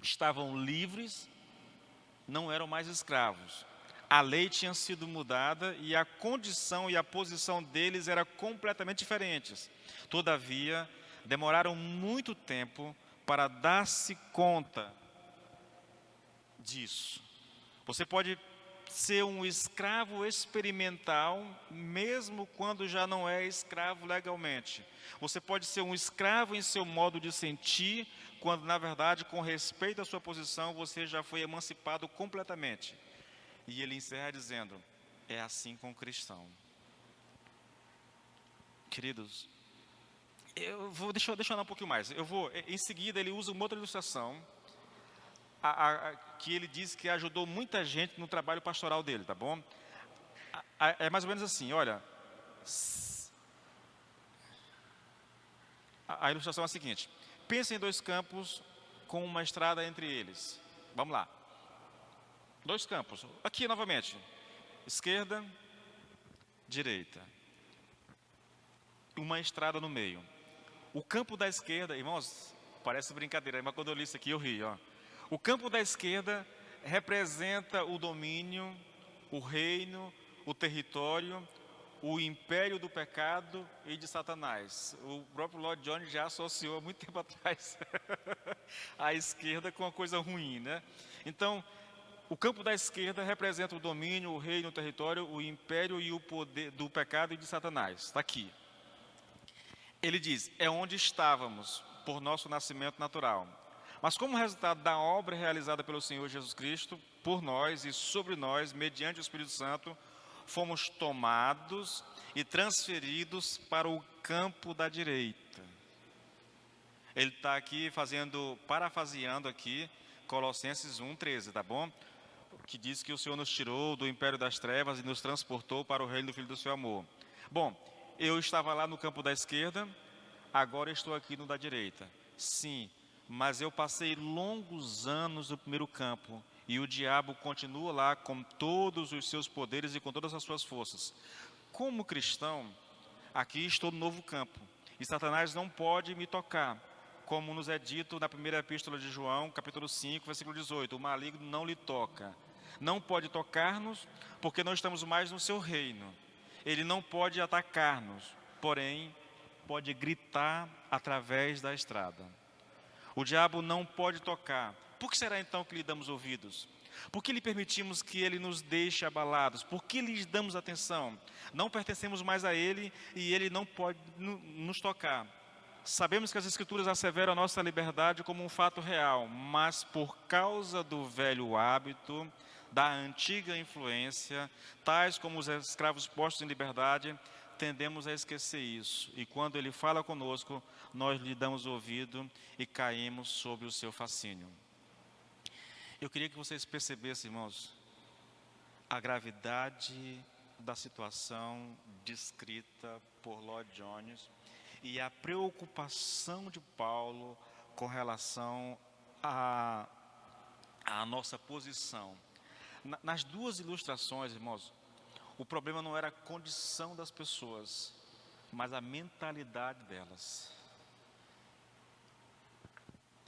Estavam livres, não eram mais escravos. A lei tinha sido mudada e a condição e a posição deles era completamente diferentes. Todavia, demoraram muito tempo para dar-se conta disso. Você pode ser um escravo experimental, mesmo quando já não é escravo legalmente. Você pode ser um escravo em seu modo de sentir, quando na verdade, com respeito à sua posição, você já foi emancipado completamente. E ele encerra dizendo, é assim com o cristão. Queridos, deixa eu andar um pouquinho mais. Em seguida, ele usa uma outra ilustração, que ele diz que ajudou muita gente no trabalho pastoral dele, tá bom? É mais ou menos assim, olha, a ilustração é a seguinte: pensa em dois campos com uma estrada entre eles. Vamos lá. Dois campos. Aqui novamente. Esquerda, direita. Uma estrada no meio. O campo da esquerda, irmãos, parece brincadeira, mas quando eu li isso aqui eu ri, ó. O campo da esquerda representa o domínio, o reino, o território, o império do pecado e de Satanás. O próprio Lloyd Jones já associou há muito tempo atrás a esquerda com uma coisa ruim, né? Então, o campo da esquerda representa o domínio, o reino, o território, o império e o poder do pecado e de Satanás. Está aqui. Ele diz, é onde estávamos por nosso nascimento natural. Mas como resultado da obra realizada pelo Senhor Jesus Cristo, por nós e sobre nós, mediante o Espírito Santo, fomos tomados e transferidos para o campo da direita. Ele está aqui parafraseando aqui, Colossenses 1,13, tá bom? Que diz que o Senhor nos tirou do império das trevas e nos transportou para o reino do Filho do seu amor. Bom, eu estava lá no campo da esquerda, agora estou aqui no da direita. Sim, mas eu passei longos anos no primeiro campo e o diabo continua lá com todos os seus poderes e com todas as suas forças. Como cristão, aqui estou no novo campo e Satanás não pode me tocar, como nos é dito na primeira epístola de João, capítulo 5, versículo 18, o maligno não lhe toca. Não pode tocar-nos, porque não estamos mais no seu reino. Ele não pode atacar-nos, porém, pode gritar através da estrada. O diabo não pode tocar. Por que será então que lhe damos ouvidos? Por que lhe permitimos que ele nos deixe abalados? Por que lhe damos atenção? Não pertencemos mais a ele e ele não pode nos tocar. Sabemos que as Escrituras asseveram a nossa liberdade como um fato real, mas por causa do velho hábito, da antiga influência, tais como os escravos postos em liberdade, tendemos a esquecer isso. E quando ele fala conosco, nós lhe damos ouvido e caímos sob o seu fascínio. Eu queria que vocês percebessem, irmãos, a gravidade da situação descrita por Lloyd Jones e a preocupação de Paulo com relação à nossa posição. Nas duas ilustrações, irmãos, o problema não era a condição das pessoas, mas a mentalidade delas.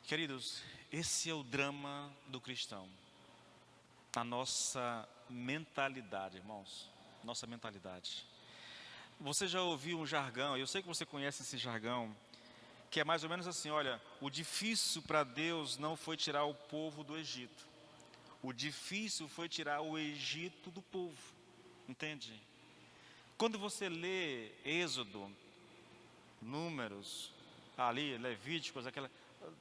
Queridos, esse é o drama do cristão. A nossa mentalidade, irmãos, nossa mentalidade. Você já ouviu um jargão, eu sei que você conhece esse jargão, que é mais ou menos assim, olha, o difícil para Deus não foi tirar o povo do Egito. O difícil foi tirar o Egito do povo, entende? Quando você lê Êxodo, Números, ali, Levíticos,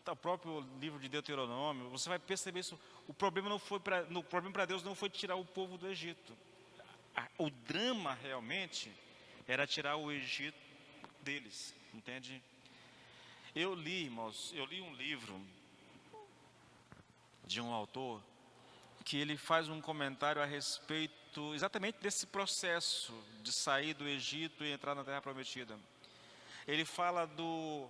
o próprio livro de Deuteronômio, você vai perceber isso. O problema para Deus não foi tirar o povo do Egito. O drama realmente era tirar o Egito deles, entende? Eu li, irmãos, um livro de um autor que ele faz um comentário a respeito exatamente desse processo de sair do Egito e entrar na Terra Prometida. Ele fala do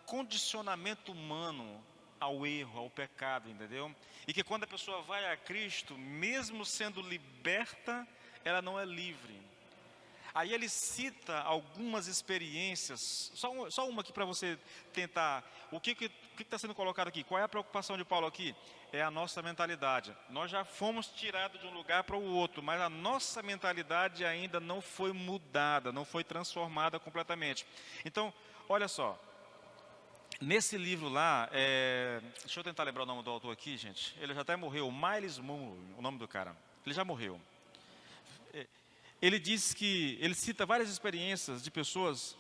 condicionamento humano ao erro, ao pecado, entendeu? E que quando a pessoa vai a Cristo, mesmo sendo liberta, ela não é livre. Aí ele cita algumas experiências, só uma aqui para você tentar. O que está sendo colocado aqui? Qual é a preocupação de Paulo aqui? É a nossa mentalidade. Nós já fomos tirados de um lugar para o outro, mas a nossa mentalidade ainda não foi mudada, não foi transformada completamente. Então, olha só. Nesse livro lá, deixa eu tentar lembrar o nome do autor aqui, gente. Ele já até morreu, Miles Monroe, o nome do cara. Ele já morreu. Ele diz que, ele cita várias experiências de pessoas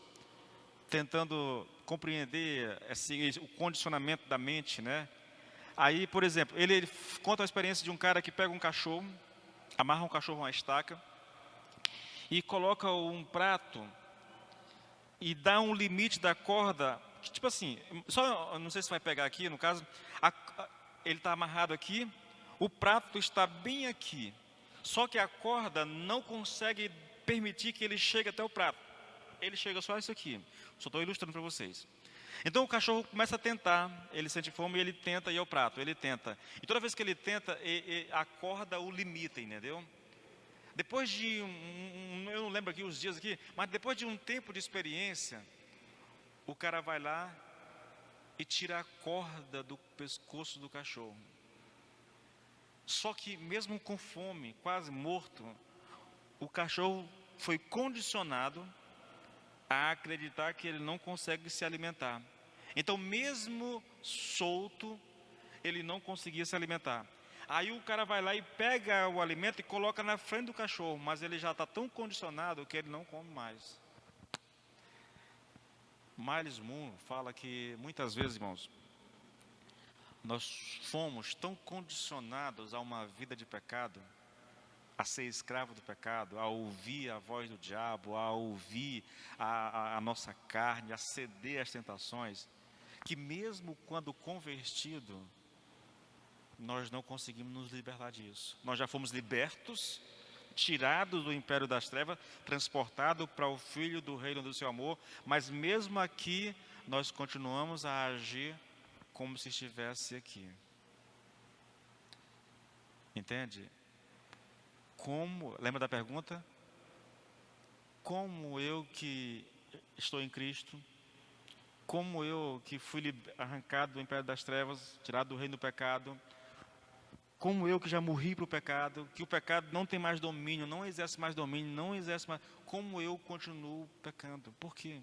tentando compreender o condicionamento da mente, né? Aí, por exemplo, ele conta a experiência de um cara que pega um cachorro, amarra um cachorro a uma estaca e coloca um prato e dá um limite da corda tipo assim, só não sei se vai pegar aqui, no caso, ele está amarrado aqui, o prato está bem aqui, só que a corda não consegue permitir que ele chegue até o prato. Ele chega só isso aqui. Só estou ilustrando para vocês. Então o cachorro começa a tentar, ele sente fome e ele tenta ir ao prato, ele tenta. E toda vez que ele tenta, a corda o limita, entendeu? Depois de eu não lembro aqui os dias aqui, mas depois de um tempo de experiência, o cara vai lá e tira a corda do pescoço do cachorro. Só que mesmo com fome, quase morto, o cachorro foi condicionado a acreditar que ele não consegue se alimentar. Então, mesmo solto, ele não conseguia se alimentar. Aí o cara vai lá e pega o alimento e coloca na frente do cachorro, mas ele já está tão condicionado que ele não come mais. Miles Moore fala que muitas vezes, irmãos, nós fomos tão condicionados a uma vida de pecado, a ser escravo do pecado, a ouvir a voz do diabo, a ouvir a nossa carne, a ceder às tentações, que mesmo quando convertido, nós não conseguimos nos libertar disso. Nós já fomos libertos, tirados do império das trevas, transportados para o Filho do reino do seu amor, mas mesmo aqui, nós continuamos a agir como se estivesse aqui. Entende? Lembra da pergunta? Como eu que estou em Cristo, como eu que fui arrancado do império das trevas, tirado do reino do pecado, como eu que já morri para o pecado, que o pecado não tem mais domínio, não exerce mais domínio, não exerce mais, como eu continuo pecando? Por quê?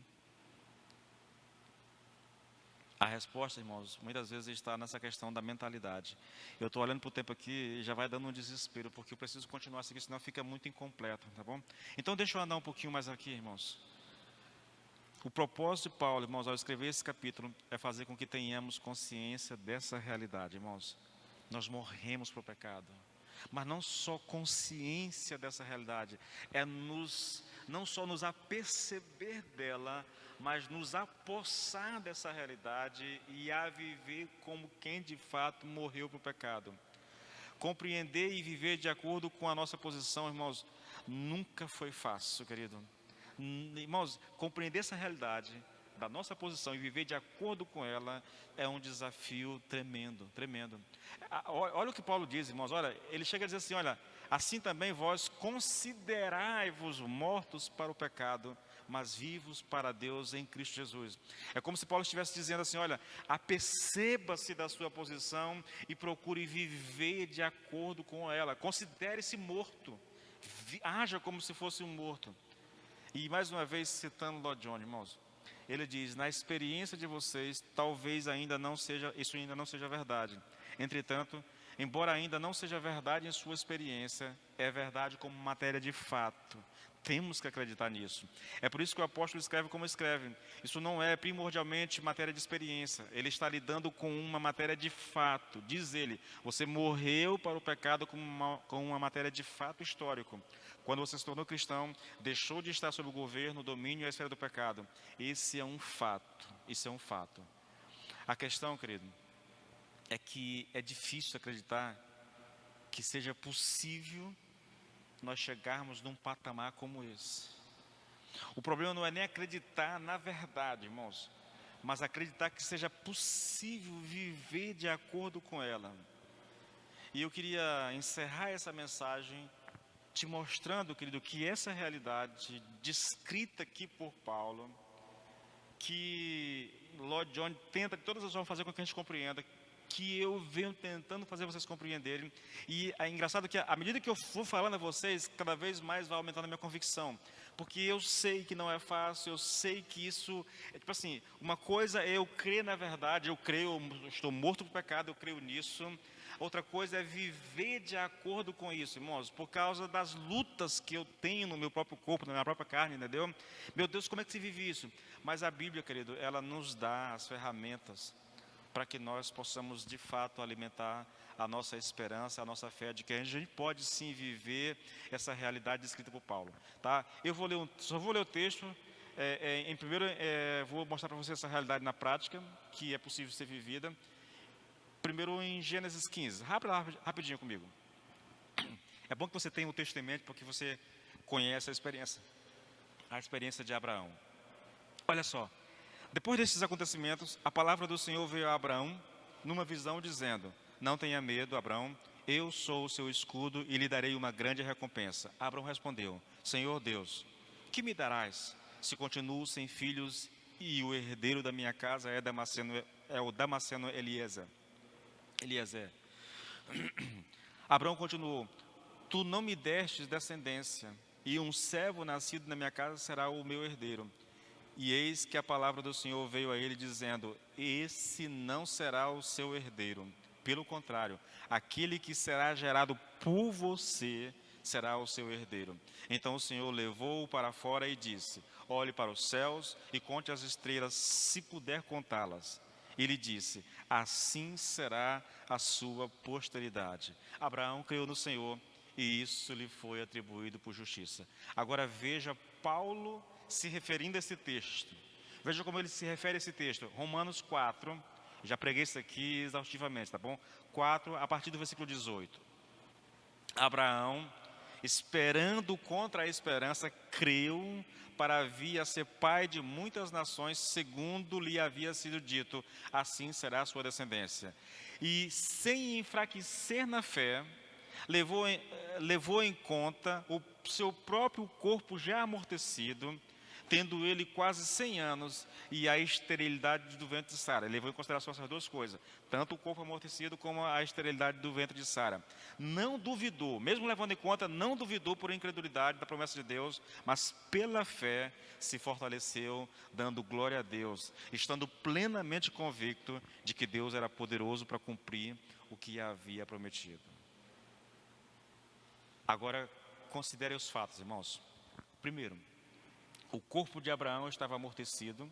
A resposta, irmãos, muitas vezes está nessa questão da mentalidade. Eu estou olhando para o tempo aqui e já vai dando um desespero, porque eu preciso continuar a seguir, senão fica muito incompleto, tá bom? Então deixa eu andar um pouquinho mais aqui, irmãos. O propósito de Paulo, irmãos, ao escrever esse capítulo, é fazer com que tenhamos consciência dessa realidade, irmãos. Nós morremos para o pecado, mas não só consciência dessa realidade, não só nos aperceber dela, mas nos apossar dessa realidade e a viver como quem de fato morreu para o pecado. Compreender e viver de acordo com a nossa posição, irmãos, nunca foi fácil, querido. Irmãos, compreender essa realidade da nossa posição e viver de acordo com ela é um desafio tremendo, tremendo. Olha o que Paulo diz, irmãos, olha, ele chega a dizer assim, olha, assim também vós considerai-vos mortos para o pecado, mas vivos para Deus em Cristo Jesus. É como se Paulo estivesse dizendo assim, olha, aperceba-se da sua posição e procure viver de acordo com ela, considere-se morto, haja como se fosse um morto. E mais uma vez citando Lloyd Jones, irmãos, ele diz, na experiência de vocês, talvez isso ainda não seja verdade. Entretanto, embora ainda não seja verdade em sua experiência, é verdade como matéria de fato. Temos que acreditar nisso. É por isso que o apóstolo escreve como escreve. Isso não é primordialmente matéria de experiência. Ele está lidando com uma matéria de fato. Diz ele, você morreu para o pecado com uma matéria de fato histórico. Quando você se tornou cristão, deixou de estar sob o governo, o domínio e a esfera do pecado. Esse é um fato. Isso é um fato. A questão, querido, é que é difícil acreditar que seja possível nós chegarmos num patamar como esse. O problema não é nem acreditar na verdade, irmãos, mas acreditar que seja possível viver de acordo com ela. E eu queria encerrar essa mensagem te mostrando, querido, que essa realidade descrita aqui por Paulo, que Lloyd Jones tenta de todas as formas fazer com que a gente compreenda, que eu venho tentando fazer vocês compreenderem, e é engraçado que à medida que eu for falando a vocês, cada vez mais vai aumentando a minha convicção, porque eu sei que não é fácil, eu sei que isso, é tipo assim, uma coisa é eu crer na verdade, eu estou morto para o pecado, eu creio nisso. Outra coisa é viver de acordo com isso, irmãos, por causa das lutas que eu tenho no meu próprio corpo, na minha própria carne, entendeu? Meu Deus, como é que se vive isso? Mas a Bíblia, querido, ela nos dá as ferramentas para que nós possamos de fato alimentar a nossa esperança, a nossa fé de que a gente pode sim viver essa realidade descrita por Paulo, tá? Eu só vou ler o texto vou mostrar para você essa realidade na prática, que é possível ser vivida. Primeiro em Gênesis 15, rapidinho comigo. É bom que você tenha o texto em mente, porque você conhece a experiência de Abraão. Olha só, depois desses acontecimentos, a palavra do Senhor veio a Abraão numa visão dizendo: não tenha medo, Abraão, eu sou o seu escudo e lhe darei uma grande recompensa. Abraão respondeu: Senhor Deus, que me darás se continuo sem filhos e o herdeiro da minha casa é o Damasceno Eliezer? Abraão continuou: tu não me destes descendência, e um servo nascido na minha casa será o meu herdeiro. E eis que a palavra do Senhor veio a ele dizendo: esse não será o seu herdeiro, pelo contrário, aquele que será gerado por você será o seu herdeiro. Então o Senhor levou-o para fora e disse: olhe para os céus e conte as estrelas, se puder contá-las. Ele disse: assim será a sua posteridade. Abraão creu no Senhor e isso lhe foi atribuído por justiça. Agora veja Paulo se referindo a esse texto. Veja como ele se refere a esse texto. Romanos 4, já preguei isso aqui exaustivamente, tá bom? 4, a partir do versículo 18. Abraão, esperando contra a esperança, creu para vir a ser pai de muitas nações, segundo lhe havia sido dito: assim será a sua descendência. E sem enfraquecer na fé, levou em conta o seu próprio corpo já amortecido, tendo ele quase 100 anos, e a esterilidade do ventre de Sara. Ele levou em consideração essas duas coisas, tanto o corpo amortecido como a esterilidade do ventre de Sara. Não duvidou, mesmo levando em conta, não duvidou por incredulidade da promessa de Deus, mas pela fé se fortaleceu, dando glória a Deus, estando plenamente convicto de que Deus era poderoso para cumprir o que havia prometido. Agora, considere os fatos, irmãos. Primeiro, o corpo de Abraão estava amortecido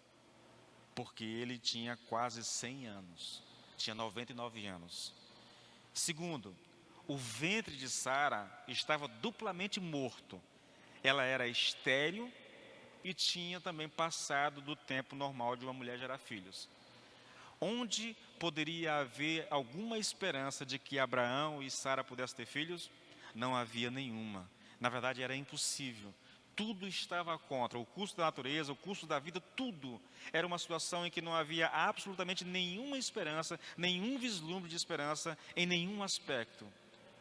porque ele tinha quase 100 anos, tinha 99 anos. Segundo, o ventre de Sara estava duplamente morto. Ela era estéril e tinha também passado do tempo normal de uma mulher gerar filhos. Onde poderia haver alguma esperança de que Abraão e Sara pudessem ter filhos? Não havia nenhuma. Na verdade, era impossível. Tudo estava contra, o custo da natureza, o custo da vida, tudo. Era uma situação em que não havia absolutamente nenhuma esperança, nenhum vislumbre de esperança em nenhum aspecto.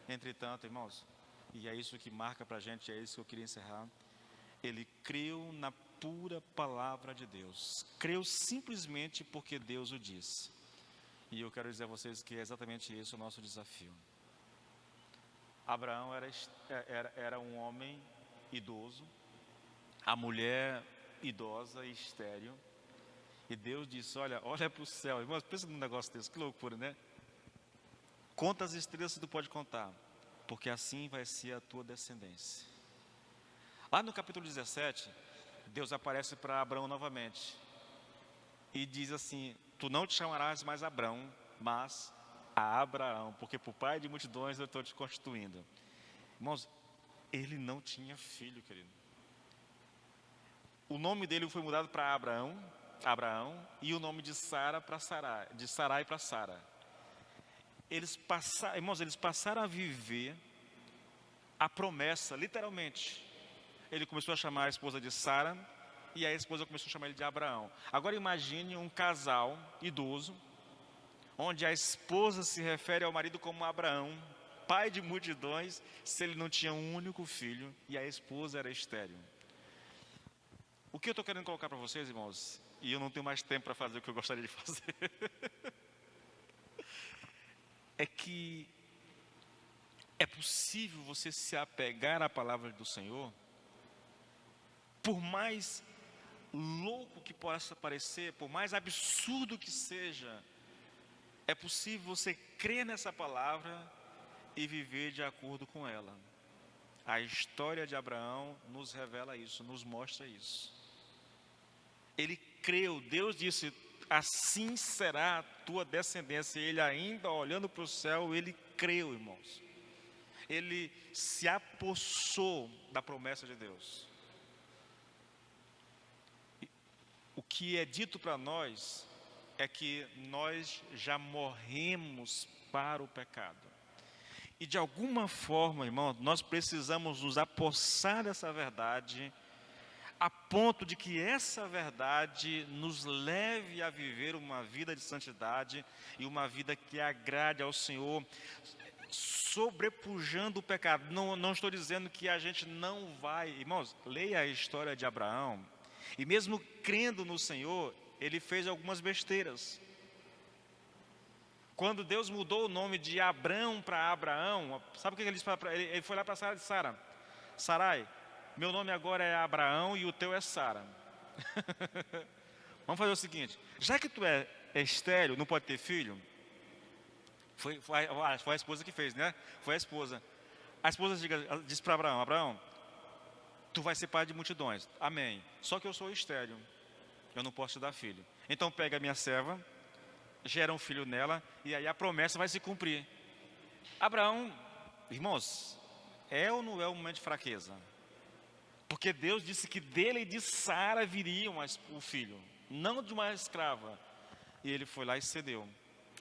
Entretanto, irmãos, e é isso que marca para a gente, é isso que eu queria encerrar, ele creu na pura palavra de Deus. Creu simplesmente porque Deus o disse. E eu quero dizer a vocês que é exatamente esse o nosso desafio. Abraão era um homem idoso, a mulher idosa e estéril, e Deus disse: olha para o céu. Irmãos, pensa num negócio desse, que loucura, né? Conta as estrelas que tu pode contar, porque assim vai ser a tua descendência. Lá no capítulo 17, Deus aparece para Abraão novamente e diz assim: tu não te chamarás mais Abraão, mas a Abraão, porque por pai de multidões eu estou te constituindo. Irmãos, ele não tinha filho, querido. O nome dele foi mudado para Abraão, e o nome de Sara para Sarai, de Sarai para Sara. Irmãos, eles passaram a viver a promessa, literalmente. Ele começou a chamar a esposa de Sara, e a esposa começou a chamar ele de Abraão. Agora imagine um casal idoso, onde a esposa se refere ao marido como Abraão, pai de multidões, se ele não tinha um único filho, e a esposa era estéril. O que eu estou querendo colocar para vocês, irmãos, e eu não tenho mais tempo para fazer o que eu gostaria de fazer, é que é possível você se apegar à palavra do Senhor, por mais louco que possa parecer, por mais absurdo que seja, é possível você crer nessa palavra e viver de acordo com ela. A história de Abraão nos revela isso, nos mostra isso. Ele creu, Deus disse: assim será a tua descendência. Ele ainda olhando para o céu, ele creu, irmãos. Ele se apossou da promessa de Deus. que é dito para nós é que nós já morremos para o pecado. E de alguma forma, irmão, nós precisamos nos apossar dessa verdade, a ponto de que essa verdade nos leve a viver uma vida de santidade e uma vida que agrade ao Senhor, sobrepujando o pecado. Não estou dizendo que a gente não vai, irmãos, leia a história de Abraão, e mesmo crendo no Senhor, ele fez algumas besteiras. Quando Deus mudou o nome de Abrão para Abraão, sabe o que ele disse para ele? Ele foi lá para Sara e disse: Sarai, meu nome agora é Abraão e o teu é Sara. Vamos fazer o seguinte: já que tu é estéril, não pode ter filho. Foi a esposa que fez, né? Foi a esposa. A esposa disse para Abraão: Abraão, tu vai ser pai de multidões. Amém. Só que eu sou estéril, eu não posso te dar filho. Então pega a minha serva, gera um filho nela, e aí a promessa vai se cumprir. Abraão, irmãos, é ou não é um momento de fraqueza? Porque Deus disse que dele e de Sara viria o filho, não de uma escrava. E ele foi lá e cedeu,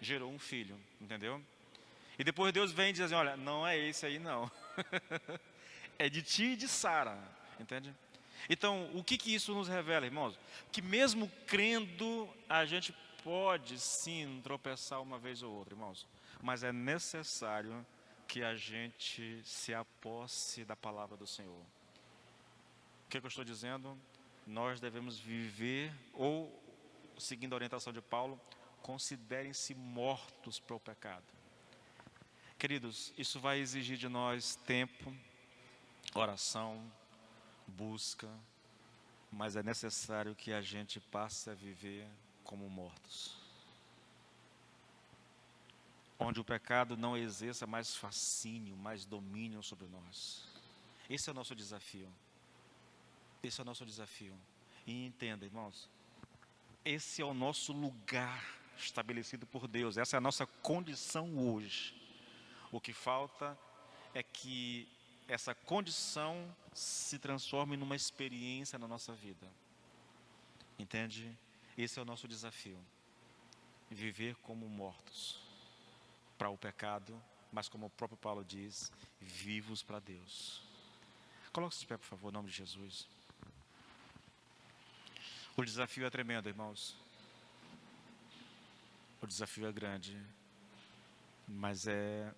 gerou um filho, entendeu? E depois Deus vem e diz assim: olha, não é esse aí não. É de ti e de Sara, entende? Então, o que isso nos revela, irmãos? Que mesmo crendo, a gente pode sim tropeçar uma vez ou outra, irmãos. Mas é necessário que a gente se aposse da palavra do Senhor. O que eu estou dizendo? Nós devemos viver, ou, seguindo a orientação de Paulo, considerem-se mortos para o pecado. Queridos, isso vai exigir de nós tempo, oração, busca, mas é necessário que a gente passe a viver como mortos, onde o pecado não exerça mais fascínio, mais domínio sobre nós. Esse é o nosso desafio. Esse é o nosso desafio. E entenda, irmãos, esse é o nosso lugar estabelecido por Deus, essa é a nossa condição hoje. O que falta é que essa condição se transforme numa experiência na nossa vida. Entende? Esse é o nosso desafio. Viver como mortos para o pecado, mas como o próprio Paulo diz, vivos para Deus. Coloque-se de pé, por favor, em nome de Jesus. O desafio é tremendo, irmãos. O desafio é grande, mas é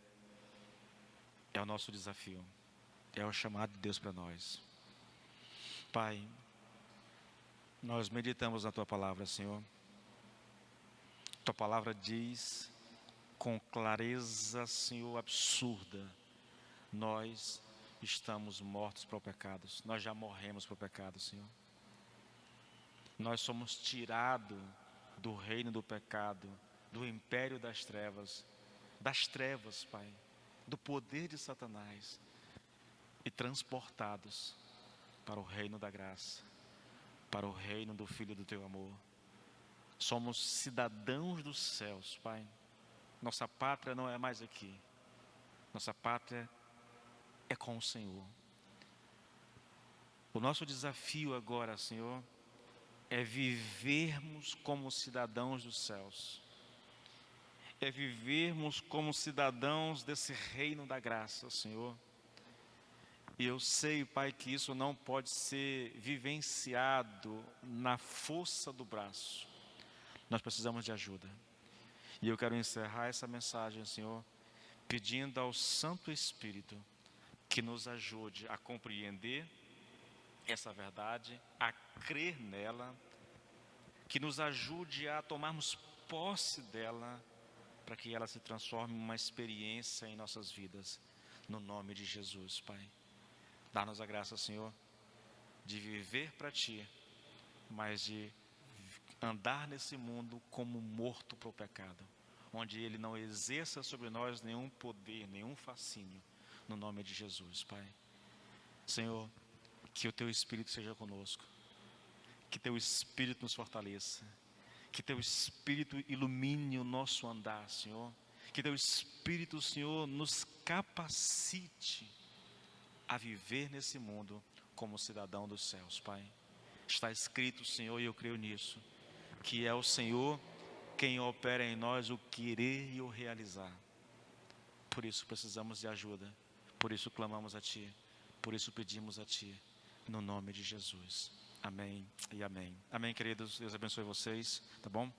o nosso desafio. É o chamado de Deus para nós. Pai, nós meditamos na Tua palavra, Senhor. Tua palavra diz com clareza, Senhor, absurda: nós estamos mortos para o pecado. Nós já morremos para o pecado, Senhor. Nós somos tirados do reino do pecado, do império das trevas, Pai, do poder de Satanás, e transportados para o reino da graça, para o reino do Filho do Teu amor. Somos cidadãos dos céus, Pai. Nossa pátria não é mais aqui. Nossa pátria é com o Senhor. O nosso desafio agora, Senhor, é vivermos como cidadãos dos céus. É vivermos como cidadãos desse reino da graça, Senhor. E eu sei, Pai, que isso não pode ser vivenciado na força do braço. Nós precisamos de ajuda. E eu quero encerrar essa mensagem, Senhor, pedindo ao Santo Espírito que nos ajude a compreender essa verdade, a crer nela, que nos ajude a tomarmos posse dela, para que ela se transforme em uma experiência em nossas vidas, no nome de Jesus, Pai. Dá-nos a graça, Senhor, de viver para Ti, mas de andar nesse mundo como morto para o pecado, onde ele não exerça sobre nós nenhum poder, nenhum fascínio, no nome de Jesus, Pai. Senhor, que o Teu Espírito seja conosco, que Teu Espírito nos fortaleça, que Teu Espírito ilumine o nosso andar, Senhor, que Teu Espírito, Senhor, nos capacite a viver nesse mundo como cidadão dos céus, Pai. Está escrito, Senhor, e eu creio nisso, que é o Senhor quem opera em nós o querer e o realizar. Por isso precisamos de ajuda, por isso clamamos a Ti, por isso pedimos a Ti, no nome de Jesus. Amém e amém. Amém, queridos. Deus abençoe vocês, tá bom?